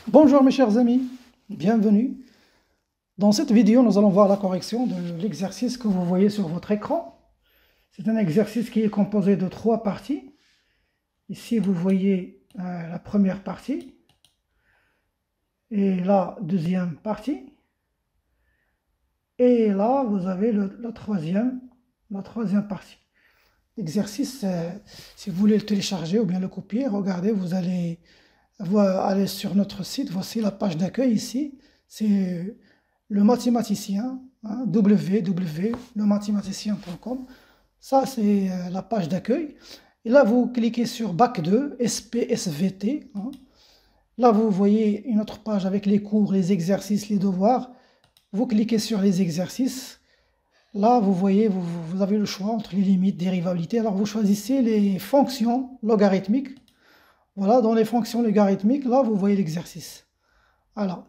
Bonjour mes chers amis, bienvenue. Dans cette vidéo, nous allons voir la correction de l'exercice que vous voyez sur votre écran. C'est un exercice qui est composé de 3 parties. Ici, vous voyez la première partie et la deuxième partie. Et là, vous avez la troisième partie. L'exercice, si vous voulez le télécharger ou bien le copier, regardez, vous allez aller sur notre site. Voici la page d'accueil ici. C'est le mathématicien, www.lemathématicien.com. Ça, c'est la page d'accueil. Et là, vous cliquez sur Bac 2, SPSVT. Là, vous voyez une autre page avec les cours, les exercices, les devoirs. Vous cliquez sur les exercices. Là, vous voyez, vous avez le choix entre les limites, dérivabilité. Alors, vous choisissez les fonctions logarithmiques. Voilà, dans les fonctions logarithmiques, là, vous voyez l'exercice. Alors,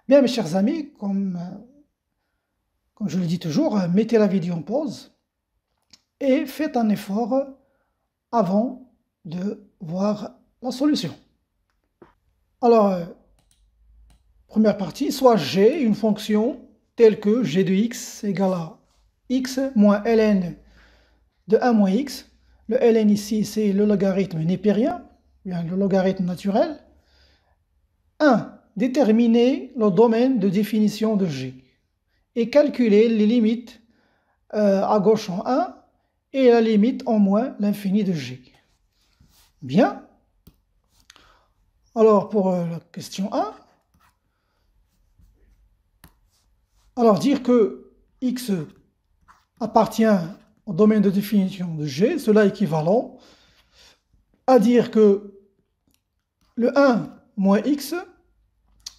bien, mes chers amis, comme je le dis toujours, mettez la vidéo en pause et faites un effort avant de voir la solution. Alors, première partie, soit G, une fonction telle que g de x égale à x moins ln de 1 moins x. Le ln ici, c'est le logarithme népérien, bien le logarithme naturel. 1. Déterminer le domaine de définition de g et calculer les limites à gauche en 1 et la limite en moins l'infini de g. Bien. Alors, pour la question 1, alors dire que x appartient au domaine de définition de g, cela est équivalent à dire que le 1 moins x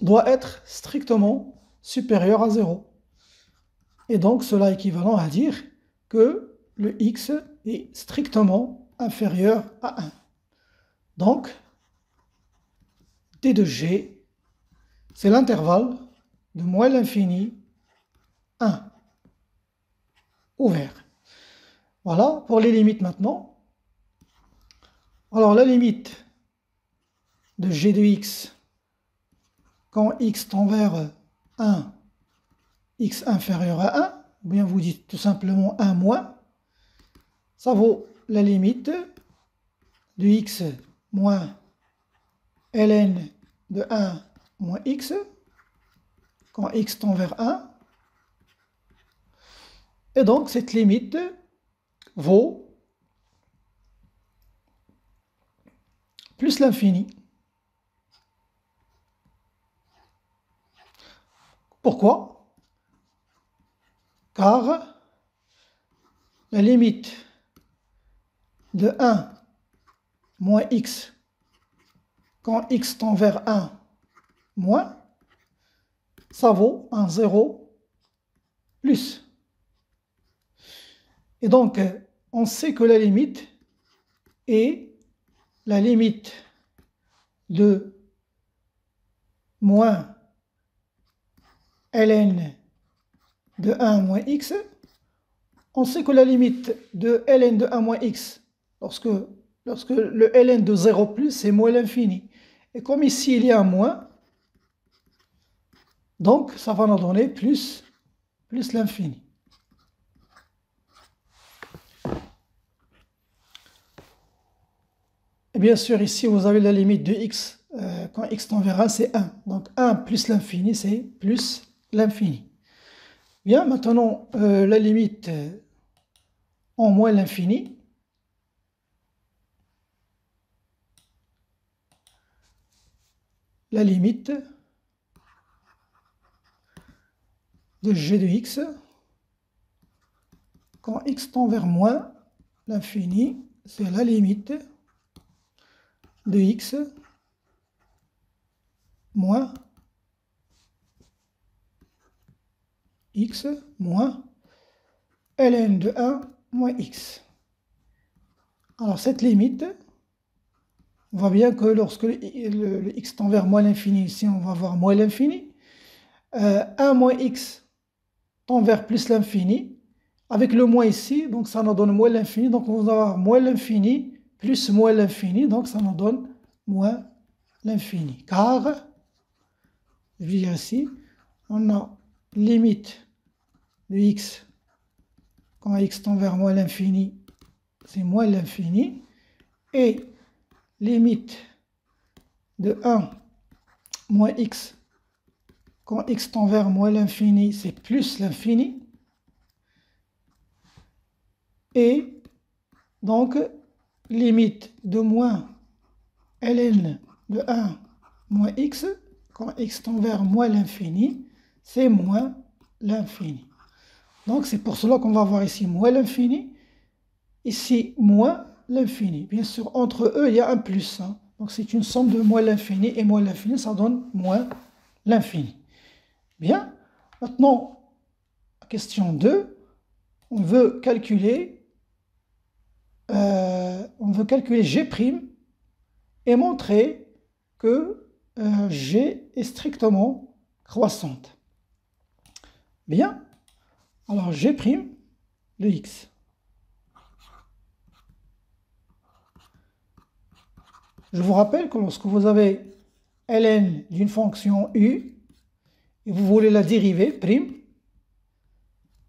doit être strictement supérieur à 0. Et donc cela est équivalent à dire que le x est strictement inférieur à 1. Donc, d de g, c'est l'intervalle de moins l'infini 1, ouvert. Voilà, pour les limites maintenant. Alors la limite de g de x, quand x tend vers 1, x inférieur à 1, ou bien vous dites tout simplement 1 moins, ça vaut la limite de x moins ln de 1 moins x, quand x tend vers 1. Et donc cette limite vaut plus l'infini. Pourquoi? Car la limite de 1 moins x quand x tend vers 1 moins, ça vaut un 0 plus. Et donc, on sait que la limite est la limite de moins ln de 1 moins x. On sait que la limite de ln de 1 moins x, lorsque le ln de 0 plus, c'est moins l'infini. Et comme ici, il y a un moins, donc ça va nous donner plus l'infini. Et bien sûr, ici, vous avez la limite de x, quand x tend vers 1, c'est 1. Donc 1 plus l'infini, c'est plus l'infini. Bien, maintenant, la limite en moins l'infini. La limite de g de x, quand x tend vers moins l'infini, c'est la limite de x moins x moins ln de 1 moins x. Alors cette limite, on voit bien que lorsque le x tend vers moins l'infini, ici on va avoir moins l'infini. 1 moins x tend vers plus l'infini. Avec le moins ici, donc ça nous donne moins l'infini. Donc on va avoir moins l'infini plus moins l'infini. Donc ça nous donne moins l'infini. Car, je vais dire ici, on a limite de x quand x tend vers moins l'infini, c'est moins l'infini, et limite de 1 moins x quand x tend vers moins l'infini, c'est plus l'infini, et donc limite de moins ln de 1 moins x quand x tend vers moins l'infini, c'est moins l'infini. Donc c'est pour cela qu'on va avoir ici moins l'infini, ici moins l'infini. Bien sûr, entre eux, il y a un plus. Hein. Donc c'est une somme de moins l'infini, et moins l'infini, ça donne moins l'infini. Bien, maintenant, question 2, on veut calculer G' et montrer que G est strictement croissante. Bien, alors G' de x. Je vous rappelle que lorsque vous avez ln d'une fonction u, et vous voulez la dériver, prime,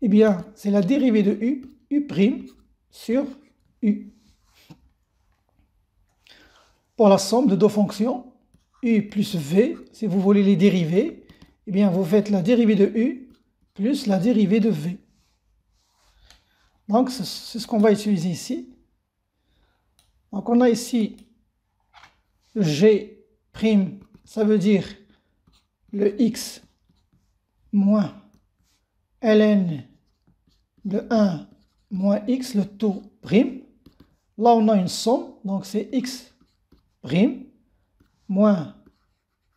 eh bien, c'est la dérivée de u' sur u. Pour la somme de deux fonctions, u plus v, si vous voulez les dériver, eh bien, vous faites la dérivée de u plus la dérivée de v. Donc, c'est ce qu'on va utiliser ici. Donc, on a ici le g', ça veut dire le x moins ln de 1 moins x, le tout prime. Là, on a une somme, donc c'est x' moins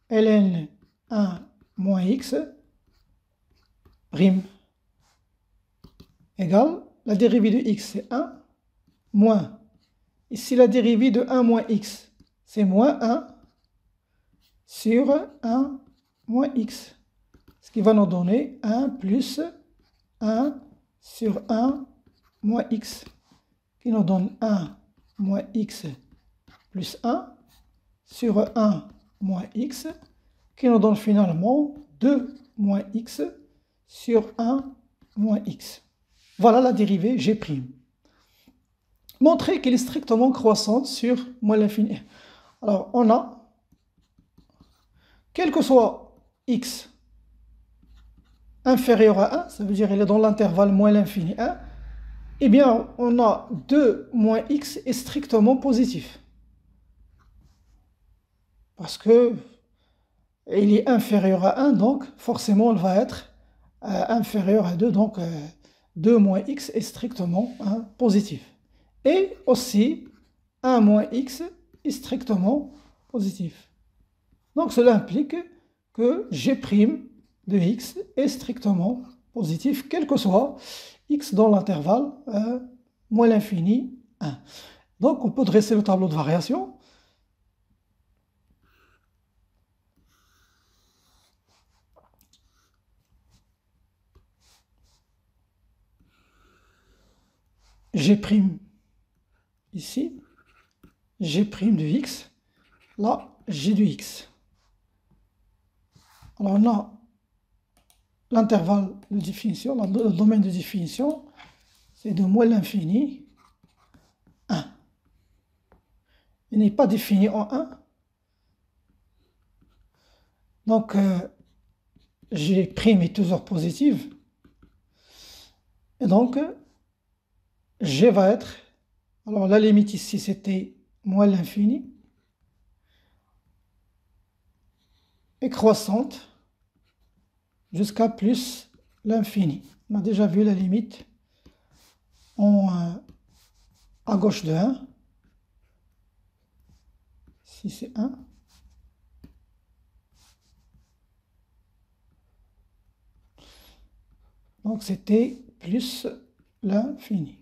ln 1 moins x prime égale la dérivée de x, c'est 1, moins, ici la dérivée de 1 moins x, c'est moins 1 sur 1 moins x, ce qui va nous donner 1 plus 1 sur 1 moins x, qui nous donne 1 moins x plus 1 sur 1 moins x, qui nous donne finalement 2 moins x sur 1 moins x. Voilà la dérivée G'. Montrer qu'elle est strictement croissante sur moins l'infini. Alors, on a, quel que soit x inférieur à 1, ça veut dire qu'il est dans l'intervalle moins l'infini 1, eh bien, on a 2 moins x est strictement positif. Parce que il est inférieur à 1, donc forcément, il va être inférieur à 2, donc 2 moins x est strictement positif. Et aussi, 1 moins x est strictement positif. Donc cela implique que G' de x est strictement positif, quel que soit x dans l'intervalle moins l'infini 1. Donc on peut dresser le tableau de variation. G' ici, G' de x, là, G de x. Alors on a l'intervalle de définition, le domaine de définition, c'est de moins l'infini 1. Il n'est pas défini en 1. Donc, G' est toujours positive. Et donc, G va être, alors la limite ici c'était moins l'infini, et croissante jusqu'à plus l'infini. On a déjà vu la limite à gauche de 1. Ici c'est 1. Donc c'était plus l'infini.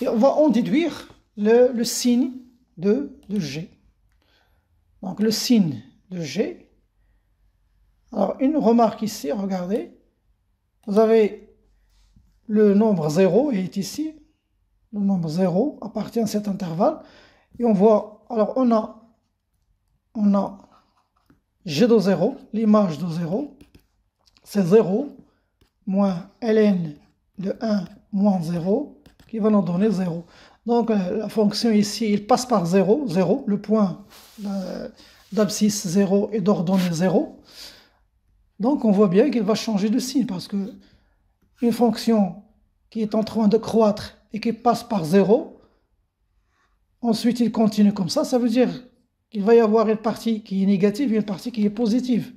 Et on va en déduire le signe de G. Donc le signe de G. Alors une remarque ici, regardez. Vous avez le nombre 0 est ici. Le nombre 0 appartient à cet intervalle. Et on voit, alors on a g de 0, l'image de 0, c'est 0 moins ln de 1 moins 0 qui va nous donner 0. Donc la fonction ici, il passe par 0, 0, le point d'abscisse 0 et d'ordonnée 0. Donc on voit bien qu'il va changer de signe parce que une fonction qui est en train de croître et qui passe par 0, ensuite il continue comme ça veut dire qu'il va y avoir une partie qui est négative et une partie qui est positive.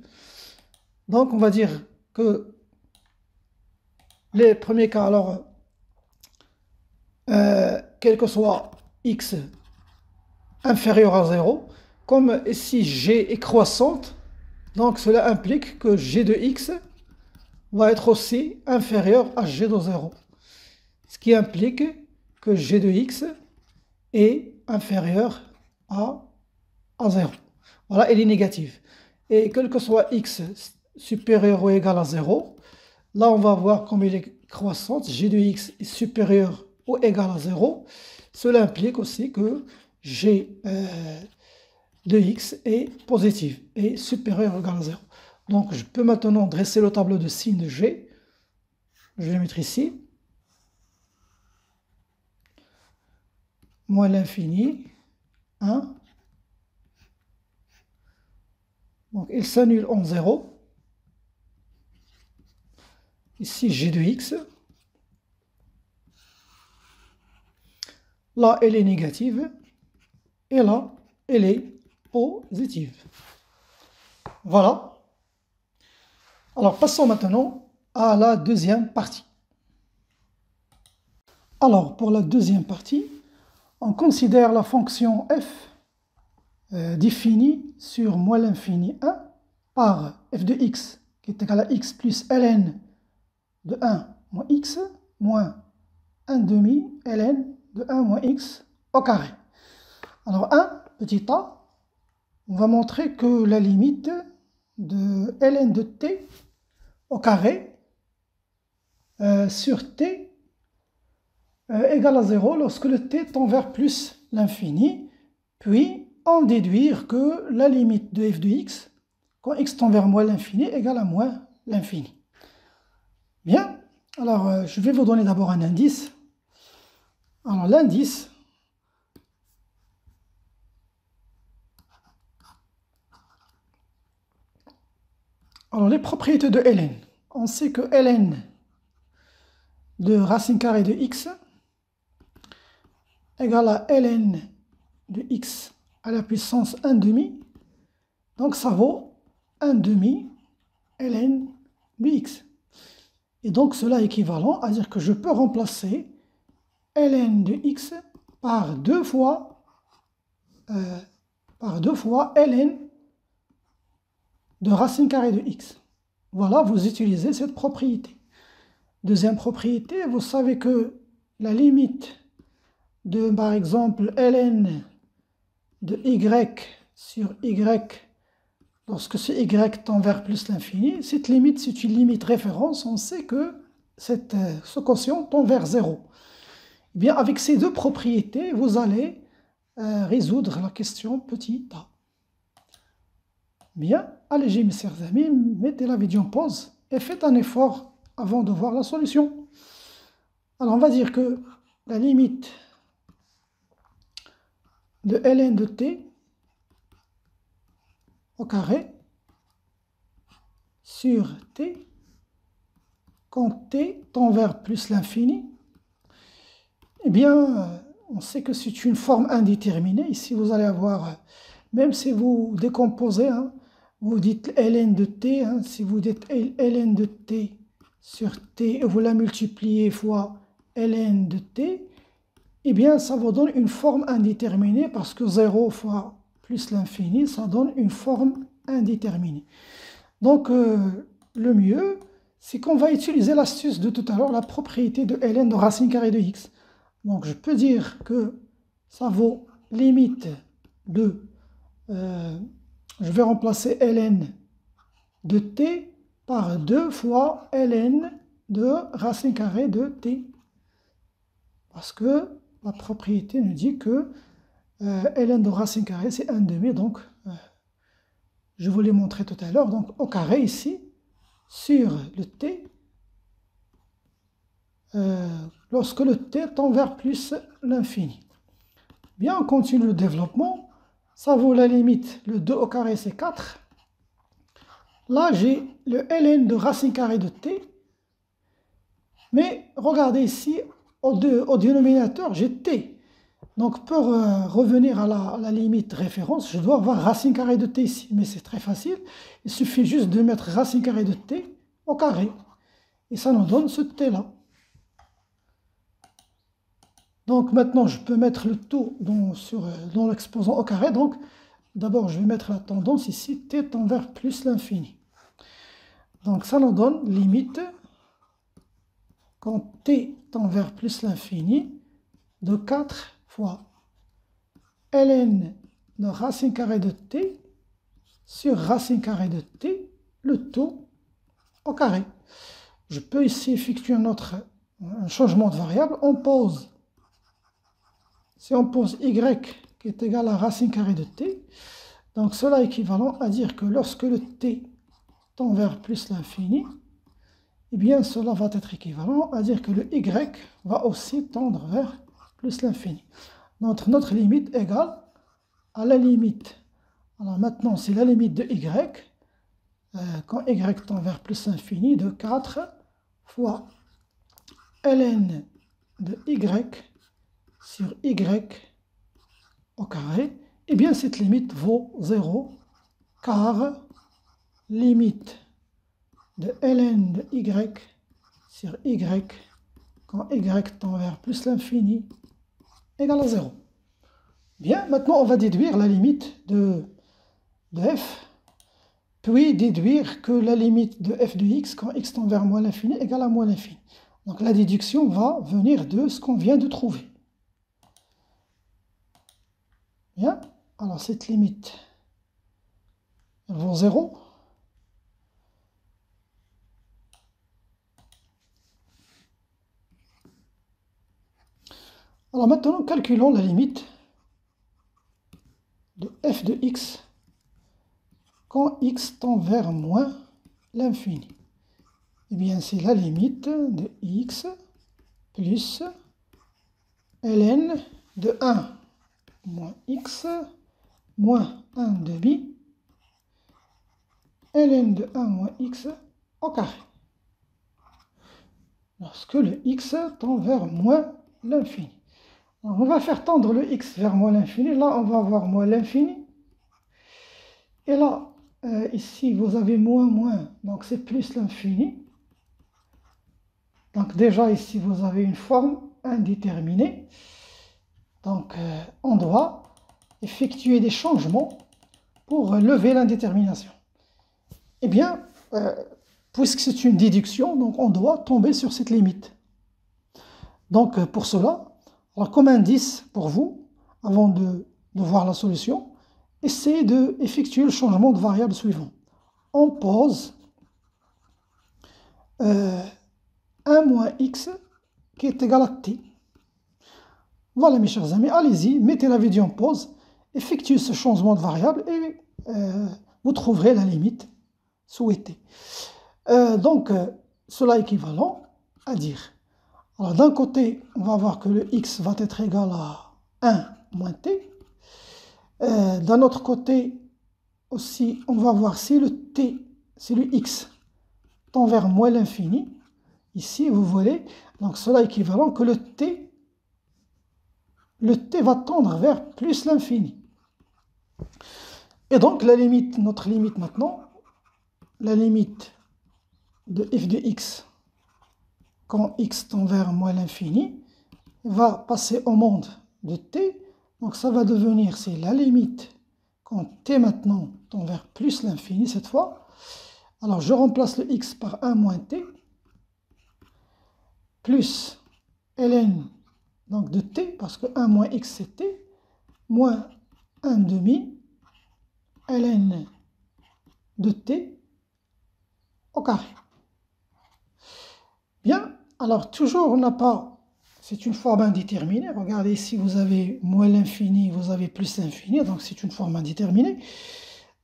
Donc on va dire que les premiers cas, alors, quel que soit x inférieur à 0, comme ici g est croissante, donc cela implique que g de x va être aussi inférieur à g de 0. Ce qui implique que g de x est inférieur à 0. Voilà, elle est négative. Et quel que soit x supérieur ou égal à 0, là on va voir comme il est croissante, g de x est supérieur ou égal à 0. Cela implique aussi que g de x est positive et supérieur ou égal à 0. Donc je peux maintenant dresser le tableau de signes de g. Je vais le mettre ici. Moins l'infini, 1. Donc il s'annule en 0. Ici g de x. Là, elle est négative. Et là, elle est positive. Voilà. Alors, passons maintenant à la deuxième partie. Alors, pour la deuxième partie, on considère la fonction f définie sur moins l'infini 1 par f de x qui est égal à x plus ln de 1 moins x moins 1 demi ln de 1 moins x au carré. Alors 1, petit a, on va montrer que la limite de ln de t au carré sur t égale à 0 lorsque le t tend vers plus l'infini, puis en déduire que la limite de f de x, quand x tend vers moins l'infini, égale à moins l'infini. Bien, alors je vais vous donner d'abord un indice. Alors l'indice, alors les propriétés de ln, on sait que ln de racine carrée de x égale à ln de x à la puissance 1 demi, donc ça vaut 1 demi ln de x. Et donc cela est équivalent à dire que je peux remplacer ln de x par deux fois ln de racine carrée de x. Voilà, vous utilisez cette propriété. Deuxième propriété, vous savez que la limite de, par exemple, ln de y sur y, lorsque ce y tend vers plus l'infini, cette limite, c'est une limite référence, on sait que ce quotient tend vers 0. Eh bien, avec ces deux propriétés, vous allez résoudre la question petit a. Bien, allez, mes chers amis, mettez la vidéo en pause et faites un effort avant de voir la solution. Alors, on va dire que la limite de ln de t au carré sur t, quand t tend vers plus l'infini, eh bien, on sait que c'est une forme indéterminée. Ici, vous allez avoir, même si vous décomposez, hein, vous dites ln de t, hein, si vous dites ln de t sur t, et vous la multipliez fois ln de t, eh bien, ça vous donne une forme indéterminée parce que 0 fois plus l'infini, ça donne une forme indéterminée. Donc, le mieux, c'est qu'on va utiliser l'astuce de tout à l'heure, la propriété de ln de racine carrée de x. Donc, je peux dire que ça vaut limite de... je vais remplacer ln de t par 2 fois ln de racine carrée de t. Parce que la propriété nous dit que ln de racine carrée, c'est 1 demi, donc je vous l'ai montré tout à l'heure, donc au carré ici, sur le t, lorsque le t tend vers plus l'infini. Bien, on continue le développement. Ça vaut la limite, le 2 au carré c'est 4. Là, j'ai le ln de racine carrée de t. Mais regardez ici, au dénominateur, j'ai t. Donc pour revenir à la limite référence, je dois avoir racine carrée de t ici. Mais c'est très facile. Il suffit juste de mettre racine carrée de t au carré. Et ça nous donne ce t-là. Donc maintenant, je peux mettre le tout dans l'exposant au carré. Donc d'abord, je vais mettre la tendance ici, t tend vers plus l'infini. Donc ça nous donne limite, quand t tend vers plus l'infini, de 4 fois ln de racine carrée de t sur racine carrée de t, le tout au carré. Je peux ici effectuer un changement de variable. Si on pose y qui est égal à racine carrée de t, donc cela est équivalent à dire que lorsque le t tend vers plus l'infini, eh bien cela va être équivalent à dire que le y va aussi tendre vers plus l'infini. Notre limite égale à la limite. Alors maintenant, c'est la limite de y, quand y tend vers plus l'infini, de 4 fois ln de y sur y au carré. Eh bien, cette limite vaut 0, car limite de ln de y sur y, quand y tend vers plus l'infini, égale à 0. Bien, maintenant on va déduire la limite de f, puis déduire que la limite de f de x quand x tend vers moins l'infini égale à moins l'infini. Donc la déduction va venir de ce qu'on vient de trouver. Bien, alors cette limite, elle vaut 0. Alors maintenant, calculons la limite de f de x quand x tend vers moins l'infini. Eh bien, c'est la limite de x plus ln de 1 moins x moins 1 demi ln de 1 moins x au carré. Lorsque le x tend vers moins l'infini. On va faire tendre le x vers moins l'infini. Là, on va avoir moins l'infini. Et là, ici, vous avez moins, donc c'est plus l'infini. Donc déjà, ici, vous avez une forme indéterminée. Donc, on doit effectuer des changements pour lever l'indétermination. Eh bien, puisque c'est une déduction, donc on doit tomber sur cette limite. Donc, pour cela, alors, comme indice pour vous, avant de voir la solution, essayez d'effectuer le changement de variable suivant. On pose 1 moins x qui est égal à t. Voilà mes chers amis, allez-y, mettez la vidéo en pause, effectuez ce changement de variable et vous trouverez la limite souhaitée. Donc, cela est équivalent à dire. Alors d'un côté, on va voir que le x va être égal à 1 moins t. D'un autre côté aussi, on va voir si le x tend vers moins l'infini. Ici, vous voyez, donc cela est équivalent que le t va tendre vers plus l'infini. Et donc notre limite maintenant, la limite de f de x quand x tend vers moins l'infini, va passer au monde de t. Donc ça va devenir, c'est la limite quand t maintenant tend vers plus l'infini cette fois. Alors je remplace le x par 1 moins t, plus ln donc de t, parce que 1 moins x c'est t, moins 1 demi ln de t au carré. Bien, alors toujours on n'a pas, c'est une forme indéterminée. Regardez ici, vous avez moins l'infini, vous avez plus l'infini, donc c'est une forme indéterminée.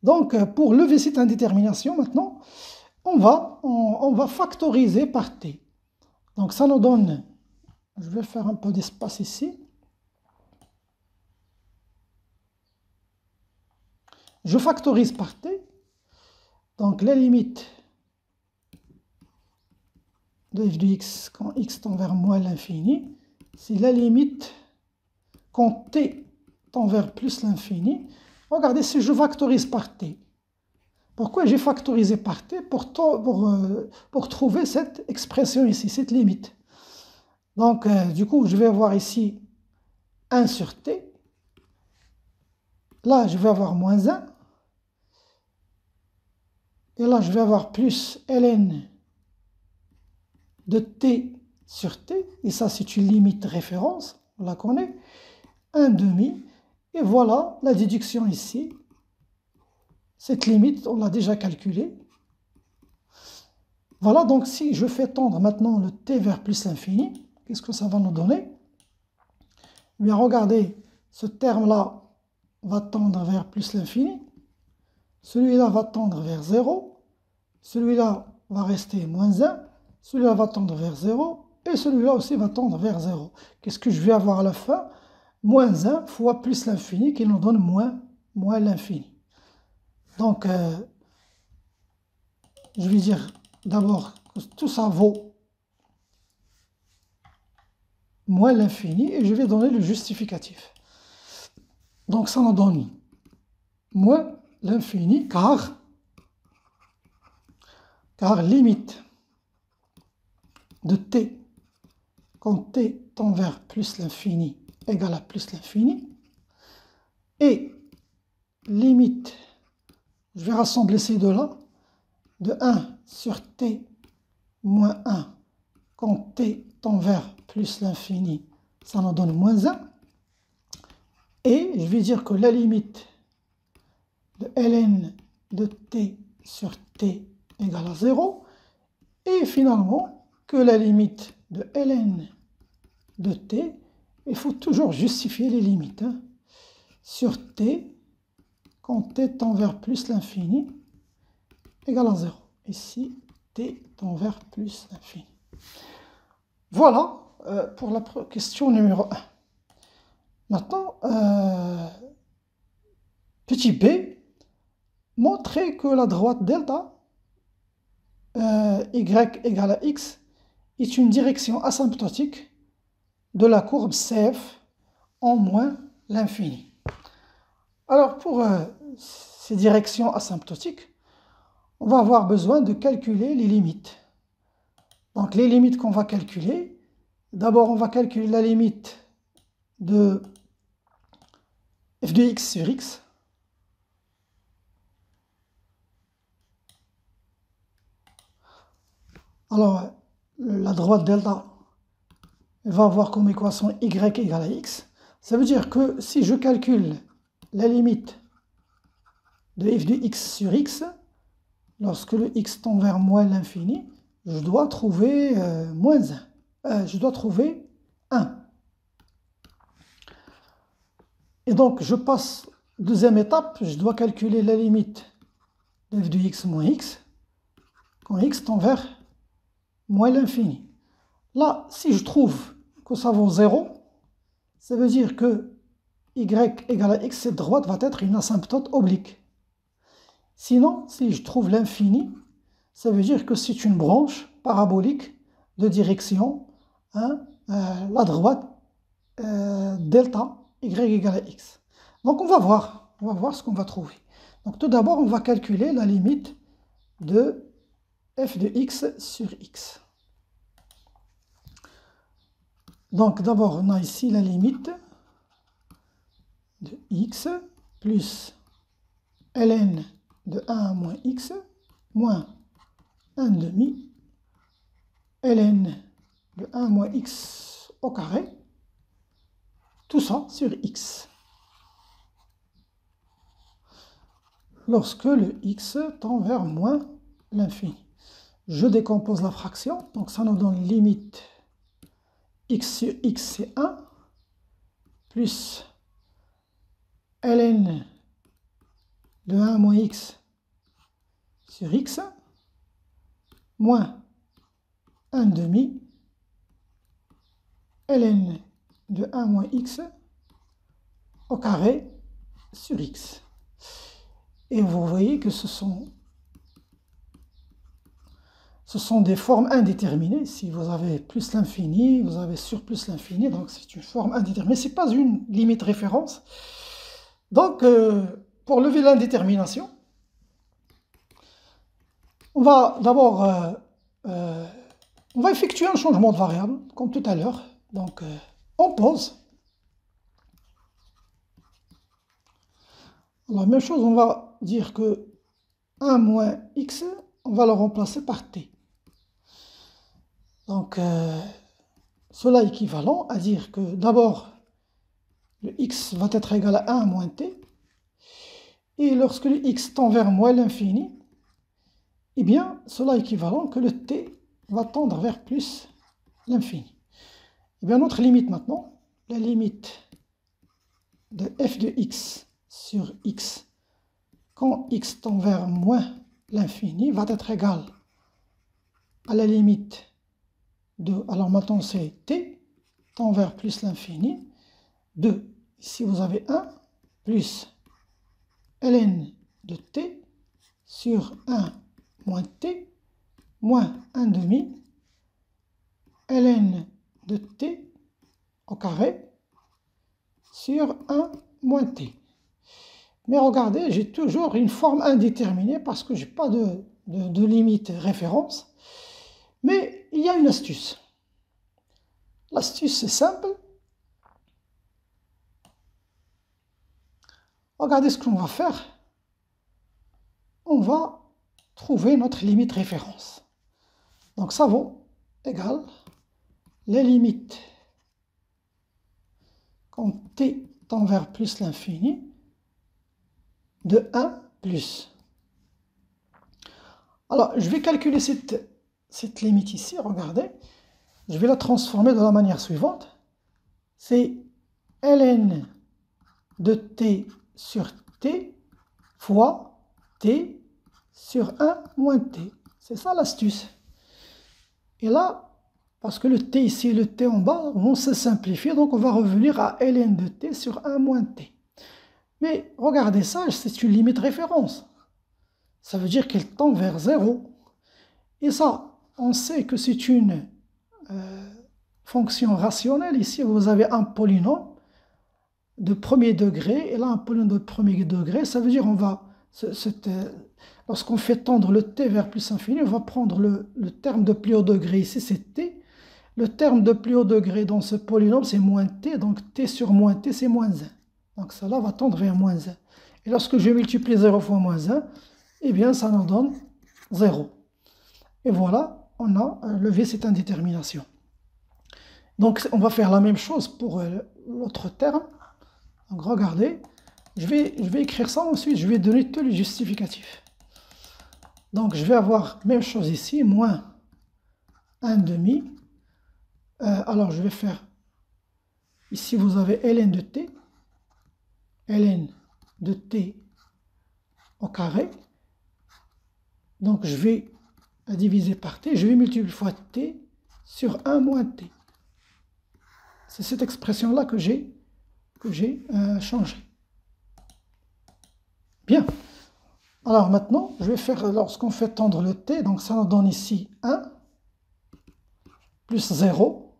Donc, pour lever cette indétermination, maintenant, on va factoriser par t. Donc, ça nous donne, je vais faire un peu d'espace ici. Je factorise par t. Donc, la limite de f de x quand x tend vers moins l'infini, c'est la limite quand t tend vers plus l'infini. Regardez, si je factorise par t, pourquoi j'ai factorisé par t? Pour trouver cette expression ici, cette limite. Donc, du coup, je vais avoir ici 1 sur t. Là, je vais avoir moins 1. Et là, je vais avoir plus ln de t sur t. Et ça, c'est une limite de référence, on la connaît. 1 demi. Et voilà la déduction ici. Cette limite, on l'a déjà calculée. Voilà, donc si je fais tendre maintenant le t vers plus l'infini, qu'est-ce que ça va nous donner? Eh bien, regardez, ce terme-là va tendre vers plus l'infini. Celui-là va tendre vers 0. Celui-là va rester moins 1. Celui-là va tendre vers 0. Et celui-là aussi va tendre vers 0. Qu'est-ce que je vais avoir à la fin? Moins 1 fois plus l'infini qui nous donne moins l'infini. Donc, je vais dire d'abord que tout ça vaut moins l'infini et je vais donner le justificatif. Donc, ça nous donne moins l'infini car limite de t quand t tend vers plus l'infini égale à plus l'infini et limite, je vais rassembler ces deux-là, de 1 sur t moins 1 quand t tend vers plus l'infini, ça nous donne moins 1. Et je vais dire que la limite de ln de t sur t égale à 0. Et finalement, que la limite de ln de t, il faut toujours justifier les limites, hein, sur t quand t tend vers plus l'infini égale à 0. Ici, t tend vers plus l'infini. Voilà pour la question numéro 1. Maintenant, petit b, montrer que la droite delta, y égale à x, est une direction asymptotique de la courbe CF en moins l'infini. Alors, pour ces directions asymptotiques, on va avoir besoin de calculer les limites. Donc, les limites qu'on va calculer, d'abord, on va calculer la limite de f de x sur x. Alors, la droite delta va avoir comme équation y égale à x. Ça veut dire que si je calcule la limite de f de x sur x, lorsque le x tend vers moins l'infini, je dois trouver moins 1. Je dois trouver 1. Et donc, je passe, deuxième étape, je dois calculer la limite de f de x moins x, quand x tend vers moins l'infini. Là, si je trouve que ça vaut 0, ça veut dire que y égale à x, cette droite va être une asymptote oblique. Sinon, si je trouve l'infini, ça veut dire que c'est une branche parabolique de direction, hein, la droite delta, y égale à x. Donc on va voir ce qu'on va trouver. Donc tout d'abord, on va calculer la limite de f de x sur x. Donc d'abord, on a ici la limite de x plus ln de 1 à moins x moins 1 demi ln de 1 moins x au carré, tout ça sur x. Lorsque le x tend vers moins l'infini. Je décompose la fraction, donc ça nous donne limite x sur x, c'est 1, plus ln de 1 moins x sur x moins 1 demi ln de 1 moins x au carré sur x. Et vous voyez que ce sont des formes indéterminées. Si vous avez plus l'infini, vous avez sur plus l'infini, donc c'est une forme indéterminée. Ce n'est pas une limite référence. Donc, pour lever l'indétermination, on va d'abord on va effectuer un changement de variable, comme tout à l'heure. Donc, on pose. Alors, même chose, on va dire que 1 moins x, on va le remplacer par t. Donc, cela est équivalent à dire que d'abord, le x va être égal à 1 moins t, et lorsque le x tend vers moins l'infini, eh bien, cela est équivalent que le t va tendre vers plus l'infini. Eh bien, notre limite maintenant, la limite de f de x sur x, quand x tend vers moins l'infini, va être égale à la limite de, alors maintenant c'est t, tend vers plus l'infini, de, ici vous avez 1, plus ln de t sur 1 moins t, moins 1 demi, ln de t au carré sur 1 moins t. Mais regardez, j'ai toujours une forme indéterminée parce que je n'ai pas de limite référence. Mais il y a une astuce. L'astuce, c'est simple. Regardez ce qu'on va faire. On va trouver notre limite référence. Donc ça vaut égal les limites quand t tend vers plus l'infini de 1 plus. Alors, je vais calculer cette limite ici, regardez. Je vais la transformer de la manière suivante. C'est ln de t sur t fois t sur 1 moins t. C'est ça l'astuce. Et là, parce que le t ici et le t en bas vont se simplifier, donc on va revenir à ln de t sur 1 moins t. Mais regardez ça, c'est une limite référence. Ça veut dire qu'elle tend vers 0. Et ça, on sait que c'est une fonction rationnelle. Ici, vous avez un polynôme de premier degré, et là, un polynôme de premier degré. Ça veut dire on va, lorsqu'on fait tendre le t vers plus infini, on va prendre le terme de plus haut degré. Ici, c'est t. Le terme de plus haut degré dans ce polynôme, c'est moins t. Donc, t sur moins t, c'est moins 1. Donc, cela va tendre vers moins 1. Et lorsque je multiplie 0 fois moins 1, eh bien, ça nous donne 0. Et voilà, on a levé cette indétermination. Donc, on va faire la même chose pour l'autre terme. Donc, regardez, je vais écrire ça ensuite, je vais donner tous les justificatifs. Donc, je vais avoir même chose ici, moins 1 demi. Alors, je vais faire, ici, vous avez ln de t au carré. Donc, je vais diviser par t, je vais multiplier fois t sur 1 moins t. C'est cette expression-là que j'ai changée. Bien. Alors maintenant, je vais faire, lorsqu'on fait tendre le t, donc ça nous donne ici 1, plus 0,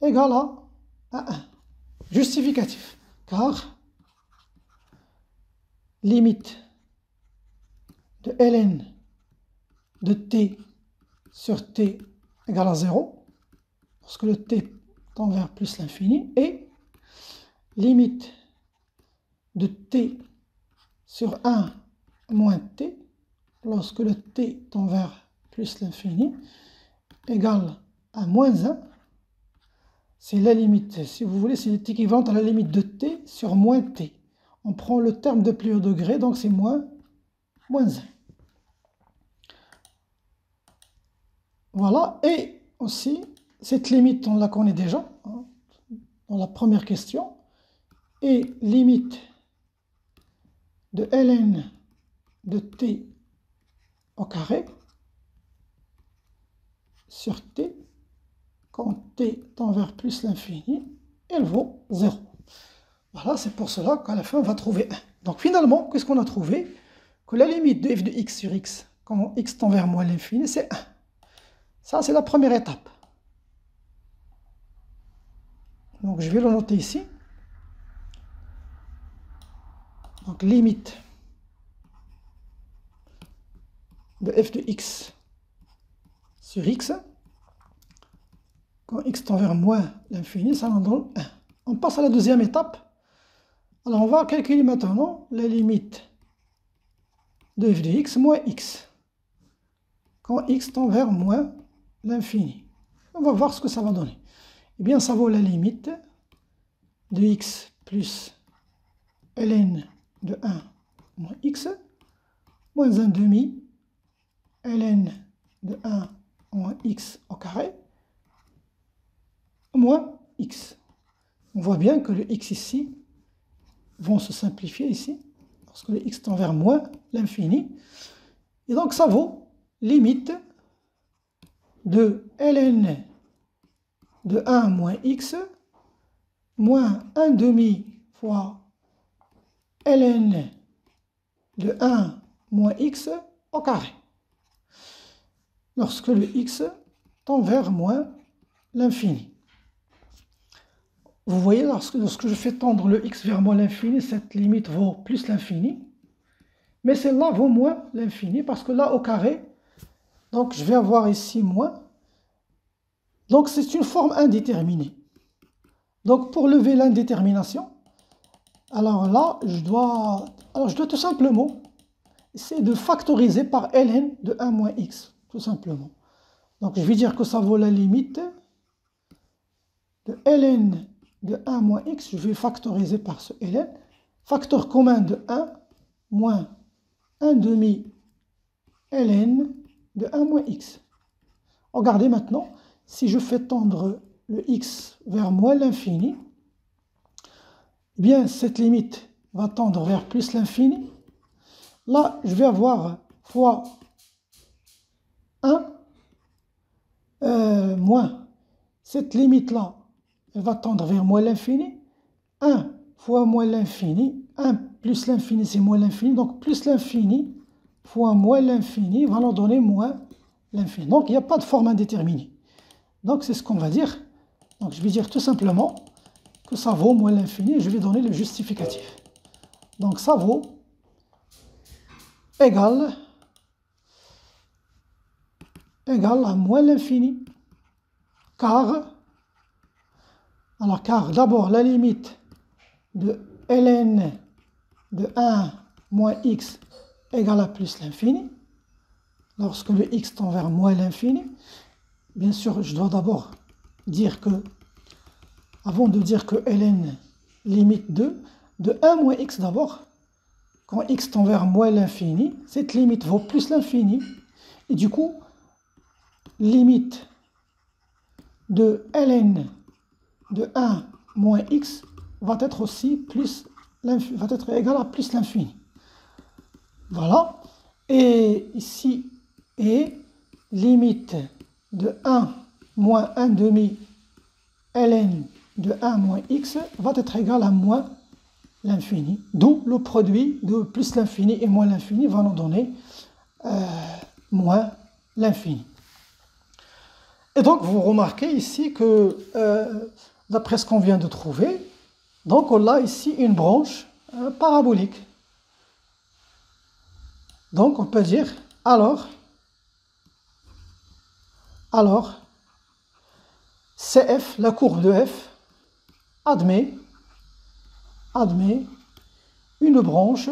égale à 1. Justificatif, car limite de ln de t sur t égale à 0, parce que le t tend vers plus l'infini, et limite de t sur 1 moins t, lorsque le t tend vers plus l'infini, égale à moins 1, c'est la limite, si vous voulez, c'est équivalent à la limite de t sur moins t. On prend le terme de plus haut degré, donc c'est moins 1. Voilà, et aussi, cette limite, on la connaît déjà, hein, dans la première question, et limite de ln de t au carré sur t, quand t tend vers plus l'infini, elle vaut 0. Voilà, c'est pour cela qu'à la fin, on va trouver 1. Donc finalement, qu'est-ce qu'on a trouvé? Que la limite de f de x sur x, quand x tend vers moins l'infini, c'est 1. Ça, c'est la première étape. Donc je vais le noter ici. Donc limite de f de x sur x, quand x tend vers moins l'infini, ça nous donne 1. On passe à la deuxième étape. Alors on va calculer maintenant la limite de f de x moins x, quand x tend vers moins l'infini. On va voir ce que ça va donner. Eh bien, ça vaut la limite de x plus ln de 1 moins x, moins 1 demi ln de 1 moins x au carré, moins x. On voit bien que le x ici vont se simplifier ici, parce que le x tend vers moins l'infini. Et donc ça vaut limite de ln de 1 moins x, moins 1 demi fois ln de 1 moins x au carré, lorsque le x tend vers moins l'infini. Vous voyez, lorsque je fais tendre le x vers moins l'infini, cette limite vaut plus l'infini, mais celle-là vaut moins l'infini, parce que là, au carré, donc je vais avoir ici moins. Donc c'est une forme indéterminée. Donc pour lever l'indétermination, alors là, je dois tout simplement essayer de factoriser par ln de 1 moins x, tout simplement. Donc je vais dire que ça vaut la limite de ln de 1 moins x, je vais factoriser par ce ln, facteur commun de 1 moins 1 demi ln de 1 moins x. Regardez maintenant, si je fais tendre le x vers moins l'infini, eh bien cette limite va tendre vers plus l'infini. Là, je vais avoir fois 1 moins cette limite-là, elle va tendre vers moins l'infini. 1 fois moins l'infini, 1 plus l'infini, c'est moins l'infini, donc plus l'infini fois moins l'infini va nous donner moins l'infini. Donc il n'y a pas de forme indéterminée. Donc c'est ce qu'on va dire. Donc je vais dire tout simplement que ça vaut moins l'infini et je vais donner le justificatif. Donc ça vaut égal à moins l'infini, car d'abord la limite de ln de 1 moins x égale à plus l'infini, lorsque le x tend vers moins l'infini. Bien sûr, je dois d'abord dire que, avant de dire que ln limite de 1 moins x d'abord, quand x tend vers moins l'infini, cette limite vaut plus l'infini, et du coup, limite de ln de 1 moins x va être aussi va être égal à plus l'infini. Voilà. Et ici, et limite de 1 moins 1 demi ln de 1 moins x va être égal à moins l'infini. D'où le produit de plus l'infini et moins l'infini va nous donner moins l'infini. Et donc, vous remarquez ici que, d'après ce qu'on vient de trouver, donc on a ici une branche parabolique. Donc, on peut dire, alors, CF, la courbe de f, admet une branche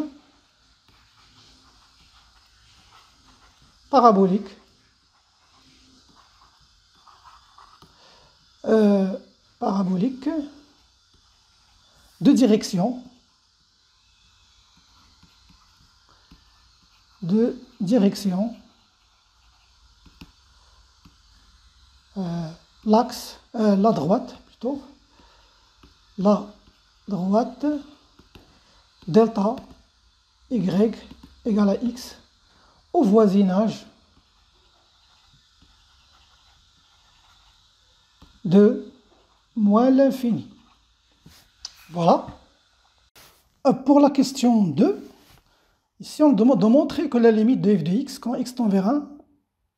parabolique de direction l'axe, la droite plutôt, la droite delta y égale à x au voisinage de moins l'infini. Voilà. Pour la question 2, ici on demande de montrer que la limite de f de x, quand x tend vers 1,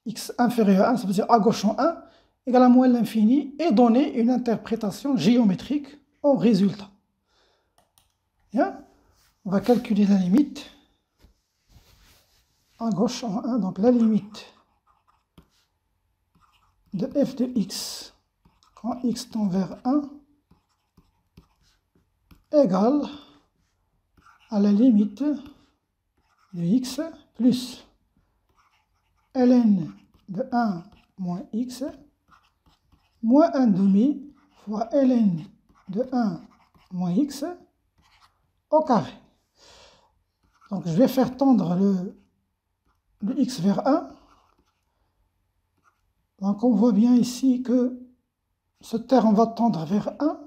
x inférieur à 1, ça veut dire à gauche en 1, égale à moins l'infini, et donner une interprétation géométrique au résultat. Bien. On va calculer la limite à gauche en 1, donc la limite de f de x quand x tend vers 1 égale à la limite de x plus ln de 1 moins x moins 1 demi fois ln de 1 moins x au carré. Donc je vais faire tendre le x vers 1. Donc on voit bien ici que ce terme va tendre vers 1.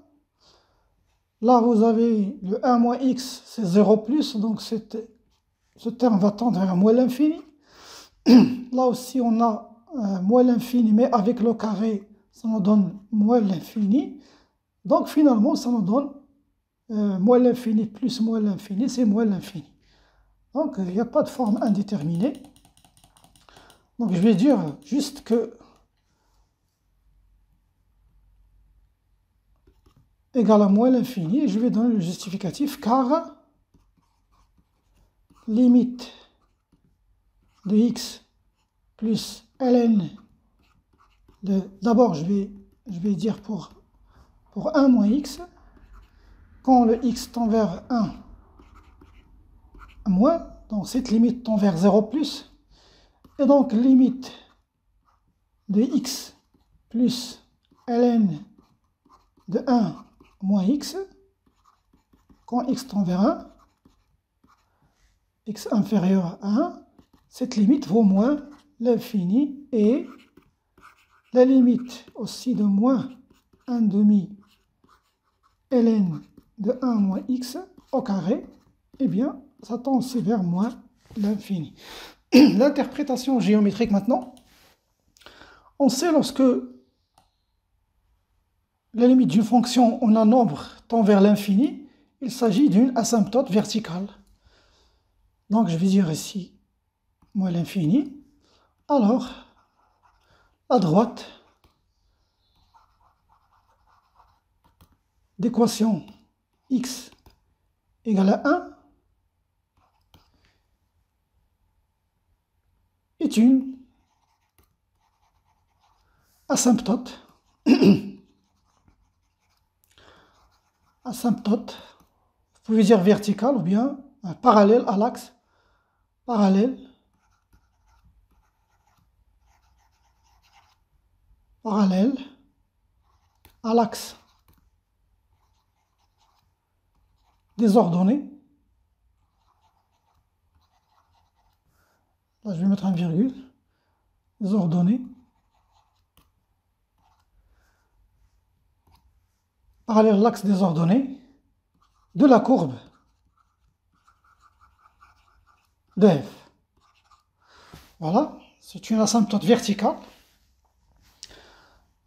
Là vous avez le 1 moins x, c'est 0 plus, donc ce terme va tendre vers moins l'infini. Là aussi on a moins l'infini, mais avec le carré, ça nous donne moins l'infini. Donc finalement ça nous donne moins l'infini plus moins l'infini, c'est moins l'infini. Donc il n'y a pas de forme indéterminée. Donc je vais dire juste que égale à moins l'infini, et je vais donner le justificatif car limite de x plus ln de, d'abord je vais dire pour 1 moins x, quand le x tend vers 1 moins, donc cette limite tend vers 0 plus, et donc limite de x plus ln de 1 moins x, quand x tend vers 1, x inférieur à 1, cette limite vaut moins l'infini, et la limite aussi de moins 1 demi ln de 1 moins x au carré, eh bien, ça tend aussi vers moins l'infini. L'interprétation géométrique maintenant, on sait lorsque la limite d'une fonction en un nombre tend vers l'infini, il s'agit d'une asymptote verticale. Donc je vais dire ici moins l'infini. Alors, à droite d'équation x égale à 1 est une asymptote. Asymptote, vous pouvez dire verticale ou bien parallèle à l'axe, parallèle à l'axe des ordonnées. Là, je vais mettre un virgule. Les ordonnées parallèle à l'axe des ordonnées de la courbe de f. Voilà, c'est une asymptote verticale.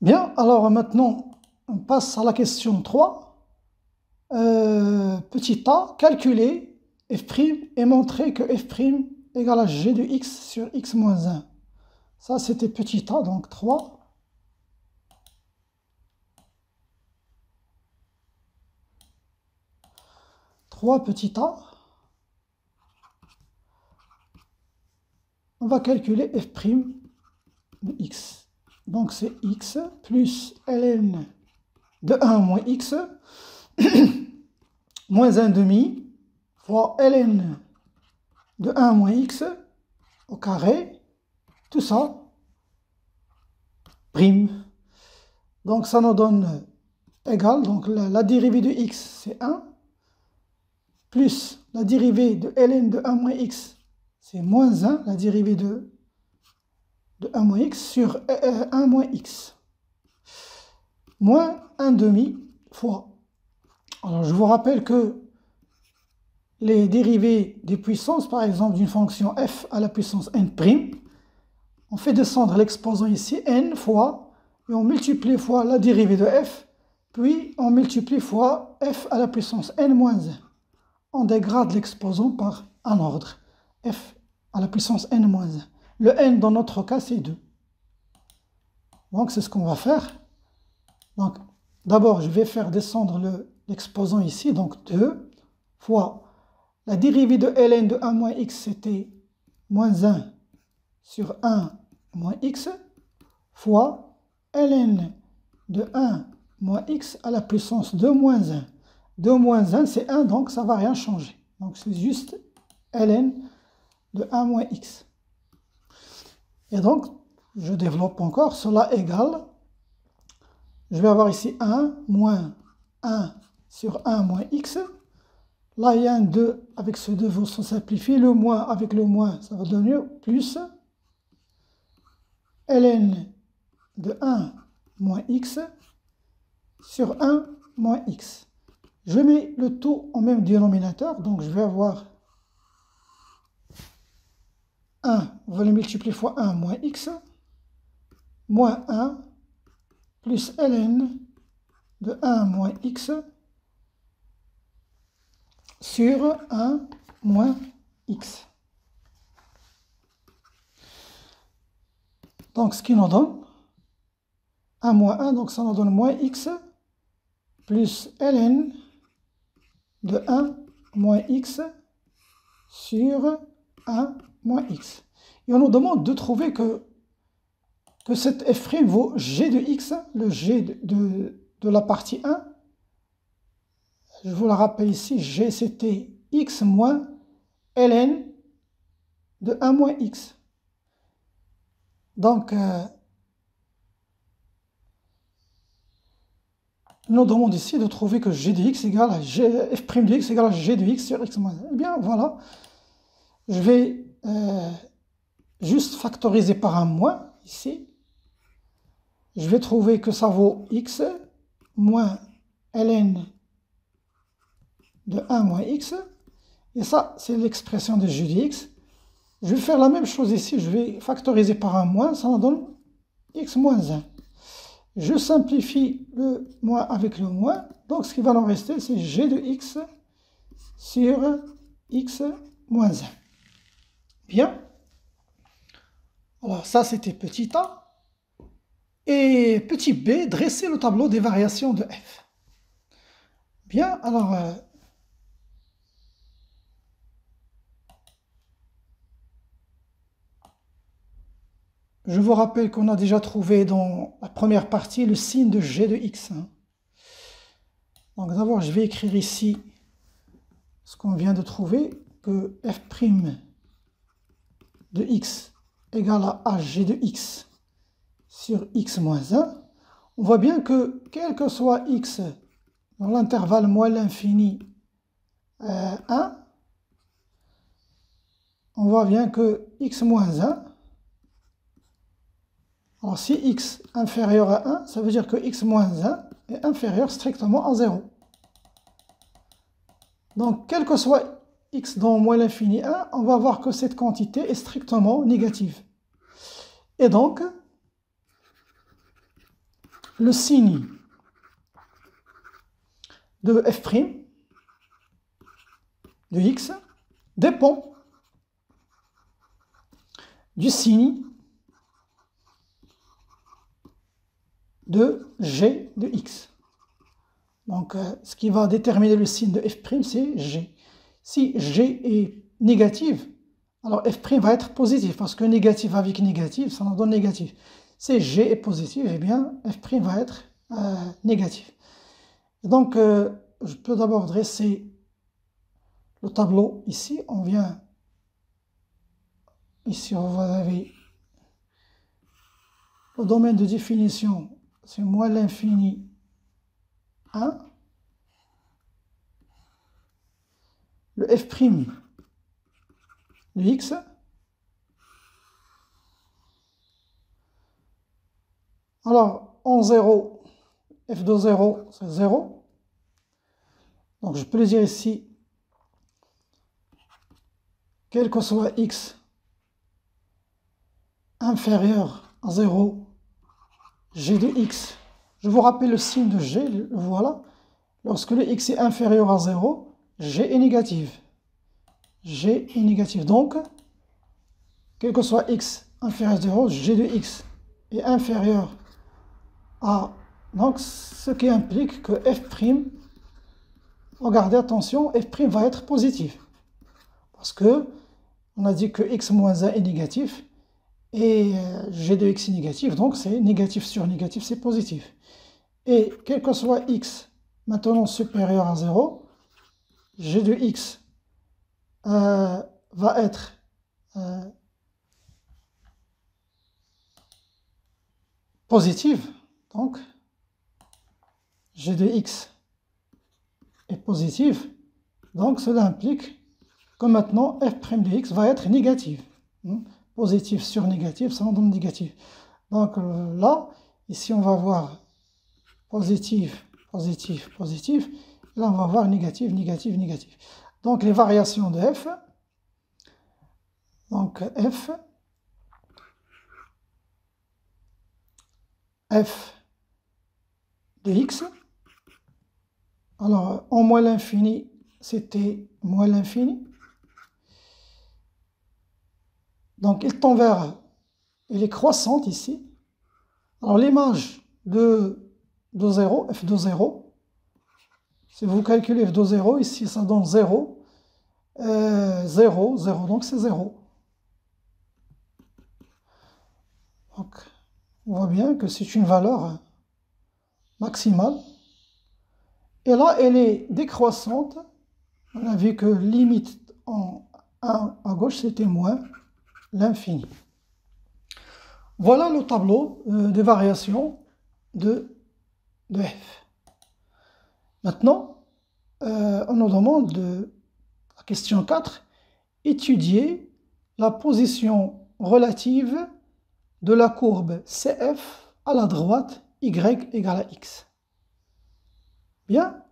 Bien, alors maintenant, on passe à la question 3. Petit a, calculer f' et montrer que f' égale à g de x sur x moins 1. Ça, c'était petit a, donc 3. Petit a. On va calculer f' de x. Donc c'est x plus ln de 1 moins x moins 1 demi fois ln de 1 moins x au carré, tout ça, prime. Donc ça nous donne égal, donc la dérivée de x c'est 1, plus la dérivée de ln de 1 moins x, c'est moins 1, la dérivée de 1 moins x sur 1 moins x, moins 1 demi fois. Alors je vous rappelle que les dérivés des puissances, par exemple d'une fonction f à la puissance n', on fait descendre l'exposant ici n fois, et on multiplie fois la dérivée de f, puis on multiplie fois f à la puissance n-1. On dégrade l'exposant par un ordre, f à la puissance n-1. Le n dans notre cas c'est 2. Donc c'est ce qu'on va faire. Donc d'abord je vais faire descendre l'exposant ici, donc 2 fois la dérivée de ln de 1 moins x, c'était moins 1 sur 1 moins x, fois ln de 1 moins x à la puissance 2 moins 1. 2 moins 1 c'est 1, donc ça ne va rien changer. Donc c'est juste ln de 1 moins x. Et donc, je développe encore, cela égale, je vais avoir ici 1 moins 1 sur 1 moins x. Là, il y a un 2, avec ce 2, vous se simplifiez. Le moins avec le moins, ça va donner plus ln de 1 moins x sur 1 moins x. Je mets le tout au même dénominateur, donc je vais avoir 1, on va le multiplier fois 1 moins x, moins 1, plus ln de 1 moins x sur 1 moins x. Donc ce qui nous donne 1 moins 1, donc ça nous donne moins x plus ln de 1 moins x sur 1 moins x. Et on nous demande de trouver que cette f' vaut g de x, le g de la partie 1. Je vous le rappelle ici, g c'était x moins ln de 1 moins x. Donc, on nous demande ici de trouver que g de x égale à f' de x égale à g de x sur x moins 1. Eh bien, voilà. Je vais juste factoriser par un moins, ici. Je vais trouver que ça vaut x moins ln de 1 moins x. Et ça, c'est l'expression de g de x. Je vais faire la même chose ici. Je vais factoriser par un moins, ça me donne x moins 1. Je simplifie le moins avec le moins. Donc, ce qui va nous rester, c'est g de x sur x moins 1. Bien. Alors, ça, c'était petit a. Et petit b, dresser le tableau des variations de f. Bien, alors, je vous rappelle qu'on a déjà trouvé dans la première partie le signe de g de x. Donc d'abord, je vais écrire ici ce qu'on vient de trouver, que f' de x égale à hg de x sur x moins 1. On voit bien que, quel que soit x dans l'intervalle moins l'infini 1, on voit bien que x moins 1, alors si x inférieur à 1, ça veut dire que x moins 1 est inférieur strictement à 0. Donc, quel que soit x dans moins l'infini 1, on va voir que cette quantité est strictement négative. Et donc, le signe de f' de x dépend du signe de g de x. Donc, ce qui va déterminer le signe de f', c'est g. Si g est négatif, alors f' va être positif, parce que négatif avec négatif, ça nous donne négatif. Si g est positif, eh bien, f' va être négatif. Donc, je peux d'abord dresser le tableau ici. On vient, ici, vous avez le domaine de définition, c'est moins l'infini 1. Le f' de x. Alors, en 0, f de 0, c'est 0. Donc, je peux le dire ici, quel que soit x inférieur à 0, g de x, je vous rappelle le signe de g, voilà, lorsque le x est inférieur à 0, g est négatif. G est négatif, donc, quel que soit x inférieur à 0, g de x est inférieur à, donc, ce qui implique que f', regardez, attention, f' va être positif. Parce que, on a dit que x moins 1 est négatif, et g de x est négatif, donc c'est négatif sur négatif, c'est positif. Et quel que soit x maintenant supérieur à 0, g de x va être positive, donc g de x est positive, donc cela implique que maintenant f' de x va être négative. Positif sur négatif, ça nous donne négatif. Donc là, ici on va voir positif, positif, positif. Là on va voir négatif, négatif, négatif. Donc les variations de f, donc f de x, alors en moins l'infini, c'était moins l'infini. Donc il tend vers, il est croissante ici. Alors l'image de 0, f de 0, si vous calculez f de 0, ici ça donne 0, 0, 0, donc c'est 0. Donc on voit bien que c'est une valeur maximale. Et là, elle est décroissante. On a vu que limite en 1 à gauche, c'était moins l'infini. Voilà le tableau de variation de f. Maintenant, on nous demande la question 4, étudier la position relative de la courbe CF à la droite y égale à x. Bien.